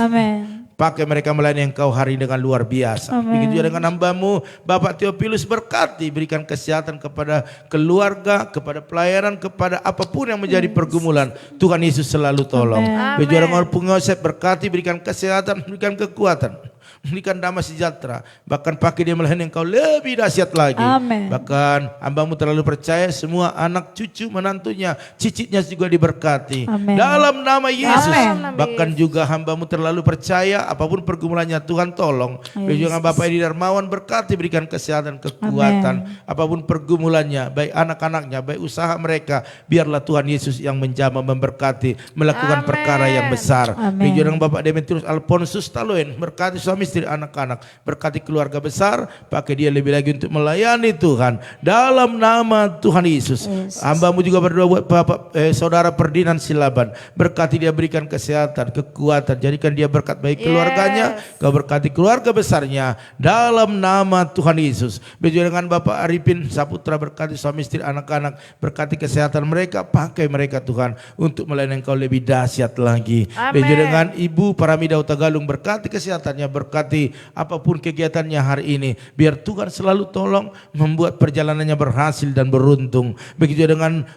Pakai mereka melayani Engkau hari ini dengan luar biasa. Begitu juga dengan hamba-Mu Bapak Theophilus, berkati, berikan kesehatan kepada keluarga, kepada pelayanan, kepada apapun yang menjadi pergumulan. Tuhan Yesus selalu tolong. Begitu juga dengan pengosep, berkati, berikan kesehatan, berikan kekuatan, berikan damai sejahtera. Bahkan pakai dia melayani Engkau lebih dahsyat lagi. Bahkan hamba-Mu terlalu percaya semua anak cucu menantunya, cicitnya juga diberkati. Dalam nama Yesus. Bahkan juga hamba-Mu terlalu percaya apapun pergumulannya Tuhan tolong. Begitu juga Bapak Edi Darmawan, berkati, berikan kesehatan, kekuatan. Apapun pergumulannya, baik anak-anaknya, baik usaha mereka, biarlah Tuhan Yesus yang menjamah, memberkati, melakukan perkara yang besar. Begitu juga dengan Bapak Demetrius Alfonsus Taloen, berkati suami istri, anak-anak, berkati keluarga besar, pakai dia lebih lagi untuk melayani Tuhan. Dalam nama Tuhan Yesus. Hamba-Mu juga berdoa buat Bapak Saudara Ferdinand Silaban, berkati dia, berikan kesehatan, kekuatan, jadikan dia berkat bagi keluarganya, Kau berkati keluarga besarnya. Dalam nama Tuhan Yesus. Begitu dengan Bapak Arifin Saputra, berkati suami istri, anak-anak, berkati kesehatan mereka, pakai mereka Tuhan untuk melayani Engkau lebih dahsyat lagi. Begitu dengan Ibu Paramida Utagalung, berkati kesehatannya, berkati apapun kegiatannya hari ini, biar Tuhan selalu tolong membuat perjalanannya berhasil dan beruntung. Begitu dengan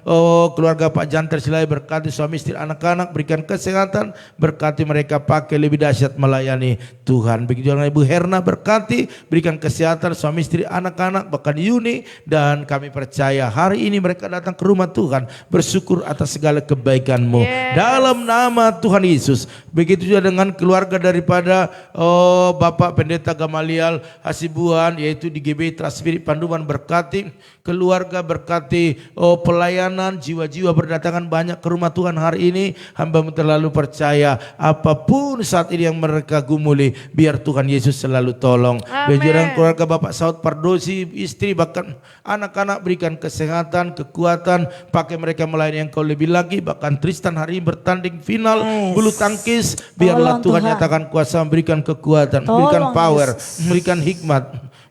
keluarga Pak Janter Silai, berkati suami istri, anak-anak, berikan kesehatan, berkati mereka, pakai lebih dahsyat melayani Tuhan. Begitu dengan Ibu Herna, berkati, berikan kesehatan suami istri, anak-anak, bahkan Yuni, dan kami percaya hari ini mereka datang ke rumah Tuhan bersyukur atas segala kebaikan-Mu. Dalam nama Tuhan Yesus. Begitu juga dengan keluarga daripada Bapak Pendeta Gamaliel Hasibuan, yaitu di GB Traspirit Panduman, berkati keluarga, berkati pelayanan, jiwa-jiwa berdatangan banyak ke rumah Tuhan hari ini. Hamba-Mu terlalu percaya apapun saat ini yang mereka gumuli, biar Tuhan Yesus selalu tolong. Begitu dengan keluarga Bapak Saud Pardosi, istri, bahkan anak-anak, berikan kesehatan, kekuatan, pakai mereka melayani Engkau lebih lagi. Bahkan Tristan hari ini bertanding final bulu tangkis, biarlah Tuhan nyatakan kuasa, memberikan kekuatan, memberikan power, memberikan hikmat.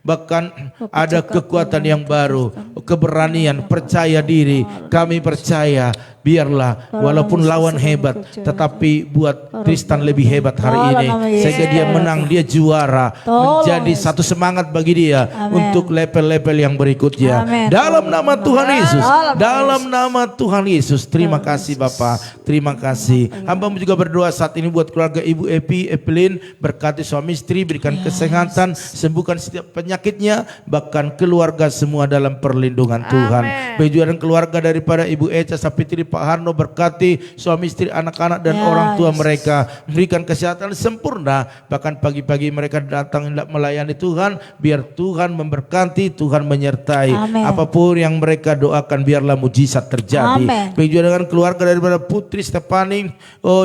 Bahkan ada kekuatan yang baru, keberanian, percaya diri. Kami percaya, biarlah walaupun lawan hebat, tetapi buat Tristan lebih hebat hari ini, sehingga dia menang, dia juara, menjadi satu semangat bagi dia untuk level-level yang berikutnya. Dalam nama Tuhan Yesus, dalam nama Tuhan Yesus. Terima kasih Bapak, terima kasih. Hamba-Mu juga berdoa saat ini buat keluarga Ibu Evelyn, berkati suami istri, berikan kesehatan, sembuhkan setiap penyakitnya, bahkan keluarga semua dalam perlindungan Tuhan. Begitu dengan keluarga daripada Ibu Eca Sapitri, Pak Harno, berkati suami istri, anak-anak, dan orang tua mereka, berikan kesehatan sempurna. Bahkan pagi-pagi mereka datang hendak melayani Tuhan, biar Tuhan memberkati, Tuhan menyertai. Apapun yang mereka doakan, biarlah mujizat terjadi. Begitu dengan keluarga daripada Putri Stefani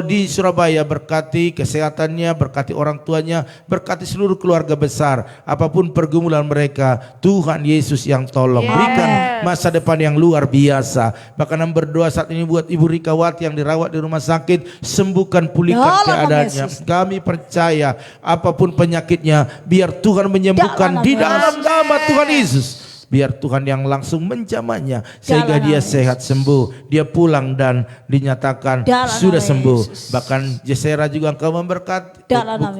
di Surabaya, berkati kesehatannya, berkati orang tuanya, berkati seluruh keluarga besar. Apapun pergumulan mereka, Tuhan Yesus yang tolong, berikan masa depan yang luar biasa. Bahkan berdoa saat ini buat Ibu Rikawati yang dirawat di rumah sakit, sembuhkan, pulihkan keadaannya. Kami percaya apapun penyakitnya, biar Tuhan menyembuhkan di dalam nama Tuhan Yesus. Biar Tuhan yang langsung menjamahnya sehingga dia sehat, sembuh, dia pulang dan dinyatakan sudah sembuh. Bahkan Jesera juga Engkau memberkati,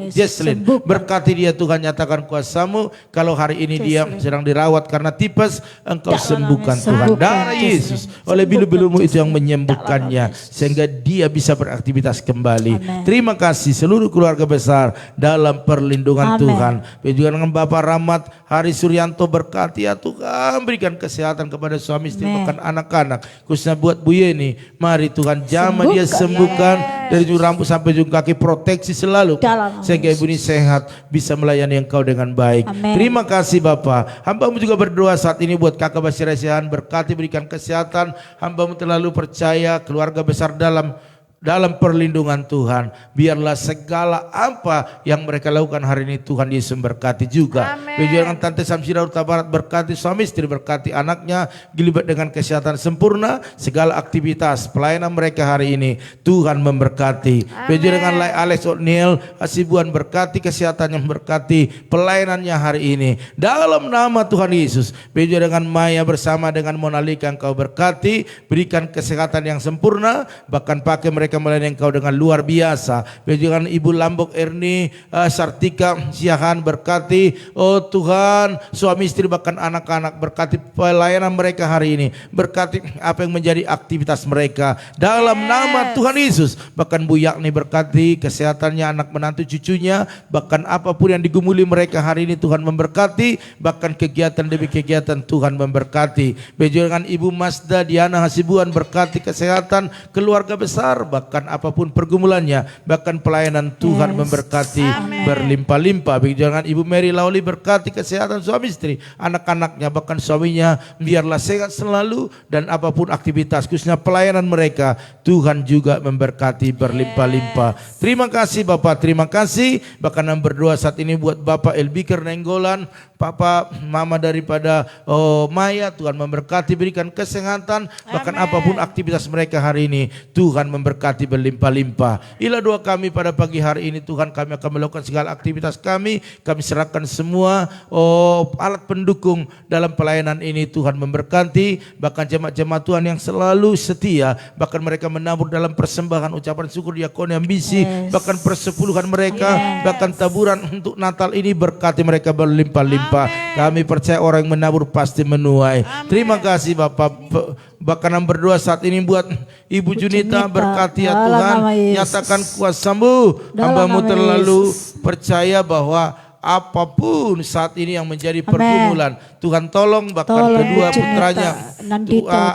Jesslyn, berkati dia Tuhan, nyatakan kuasa-Mu. Kalau hari ini dia sedang dirawat karena tipes, Engkau sembuhkan Tuhan. Darah Yesus, oleh bilu-bilu-Mu itu yang menyembuhkannya sehingga dia bisa beraktivitas kembali. Terima kasih seluruh keluarga besar dalam perlindungan Tuhan. Juga dengan Bapak Rahmat Hari Suryanto, berkati ya Tuhan, berikan kesehatan kepada suami istri, bahkan anak-anak, khususnya buat Bu Yeni. Mari Tuhan jamah dia, sembuhkan dari ujung rambut sampai ujung kaki, proteksi selalu sehingga ibu ini sehat, bisa melayani Engkau dengan baik. Terima kasih Bapak. Hamba-Mu juga berdoa saat ini buat Kakak Basir Resihan, berkati, berikan kesehatan. Hamba-Mu terlalu percaya keluarga besar dalam dalam perlindungan Tuhan. Biarlah segala apa yang mereka lakukan hari ini Tuhan Yesus berkati juga. Jangan Tante Samsira Huta Barat berkati suami istri, berkati anaknya, dilibat dengan kesehatan sempurna. Segala aktivitas pelayanan mereka hari ini Tuhan memberkati. Dengan Alex O'Neil Hasibuan berkati kesehatan yang berkati pelayanannya hari ini. Dalam nama Tuhan Yesus. Dengan Maya bersama dengan Monalika engkau berkati, berikan kesehatan yang sempurna, bahkan pakai mereka melayani engkau dengan luar biasa. Dengan Ibu Lambok Erni Sartika Siahan berkati, oh Tuhan, suami istri bahkan anak-anak, berkati pelayanan mereka hari ini, berkati apa yang menjadi aktivitas mereka dalam nama Tuhan Yesus. Bahkan Bu Yakni berkati kesehatannya, anak menantu cucunya, bahkan apapun yang digumuli mereka hari ini Tuhan memberkati, bahkan kegiatan demi kegiatan Tuhan memberkati. Dengan Ibu Masda Diana Hasibuan berkati kesehatan keluarga besar, bahkan apapun pergumulannya, bahkan pelayanan Tuhan memberkati berlimpah-limpah. Jangan Ibu Mary Lauli berkati kesehatan suami istri, anak-anaknya, bahkan suaminya, biarlah sehat selalu, dan apapun aktivitas khususnya pelayanan mereka Tuhan juga memberkati berlimpah-limpah. Terima kasih Bapak, terima kasih. Bahkan yang berdoa saat ini buat Bapak Elbiker Nenggolan, Papa Mama daripada Maya, Tuhan memberkati, berikan kesehatan, bahkan apapun aktivitas mereka hari ini Tuhan memberkati berlimpah-limpah. Inilah doa kami pada pagi hari ini Tuhan. Kami akan melakukan segala aktivitas kami serahkan semua alat pendukung dalam pelayanan ini Tuhan memberkati, bahkan jemaat-jemaat Tuhan yang selalu setia, bahkan mereka menabur dalam persembahan ucapan syukur, diakon yang bisi, bahkan persepuluhan mereka, bahkan taburan untuk Natal ini berkati mereka berlimpah-limpah. Kami percaya orang yang menabur pasti menuai. Terima kasih Bapak. Bahkan yang berdoa saat ini buat Ibu Junita, berkati ya Tuhan, nyatakan kuasa-Mu. Hamba-Mu terlalu percaya bahwa apapun saat ini yang menjadi pergumulan, Tuhan tolong, bahkan kedua putranya,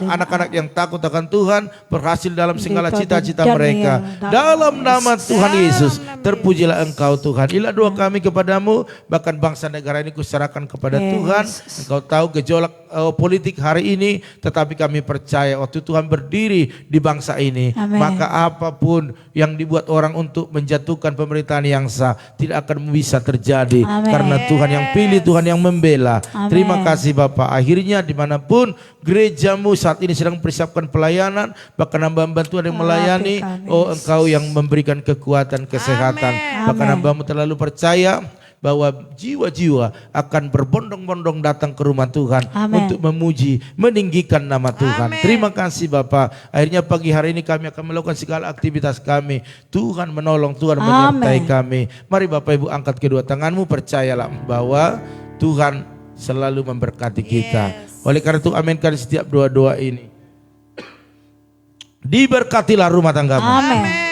anak-anak yang takut akan Tuhan berhasil dalam segala cita-cita mereka. Dalam nama Tuhan Yesus, terpujilah Engkau Tuhan. Inilah doa kami kepadamu, bahkan bangsa negara ini kuserahkan kepada Tuhan. Engkau tahu gejolak politik hari ini, tetapi kami percaya waktu Tuhan berdiri di bangsa ini, maka apapun yang dibuat orang untuk menjatuhkan pemerintahan yang sah tidak akan bisa terjadi. Karena Tuhan yang pilih, Tuhan yang membela. Terima kasih Bapak. Akhirnya dimanapun gerejamu saat ini sedang persiapkan pelayanan, bahkan hamba-hamba Tuhan yang melayani, Engkau yang memberikan kekuatan, kesehatan. Bahkan hamba-Mu terlalu percaya bahwa jiwa-jiwa akan berbondong-bondong datang ke rumah Tuhan untuk memuji, meninggikan nama Tuhan. Terima kasih Bapak. Akhirnya pagi hari ini kami akan melakukan segala aktivitas kami. Tuhan menolong, Tuhan menyertai kami. Mari Bapak Ibu angkat kedua tanganmu, percayalah bahwa Tuhan selalu memberkati kita. Oleh karena itu aminkan setiap doa-doa ini. Diberkatilah rumah tanggamu.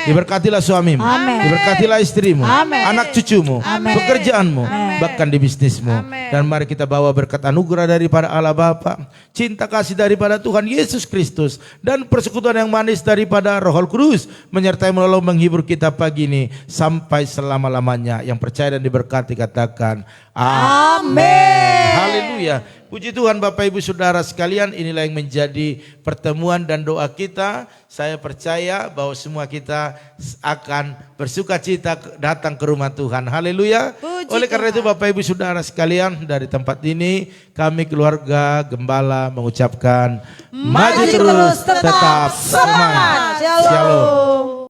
Diberkatilah suamimu. Diberkatilah istrimu. Anak cucumu. Pekerjaanmu. Bahkan di bisnismu. Dan mari kita bawa berkat anugerah daripada Allah Bapa, cinta kasih daripada Tuhan Yesus Kristus, dan persekutuan yang manis daripada Roh Kudus menyertai menolong menghibur kita pagi ini sampai selama-lamanya. Yang percaya dan diberkati katakan amin. Haleluya. Puji Tuhan Bapak Ibu Saudara sekalian, inilah yang menjadi pertemuan dan doa kita. Saya percaya bahwa semua kita akan bersuka cita datang ke rumah Tuhan. Haleluya. Oleh karena itu Bapak Ibu Saudara sekalian, dari tempat ini kami keluarga Gembala mengucapkan maju terus, tetap semangat. Shalom.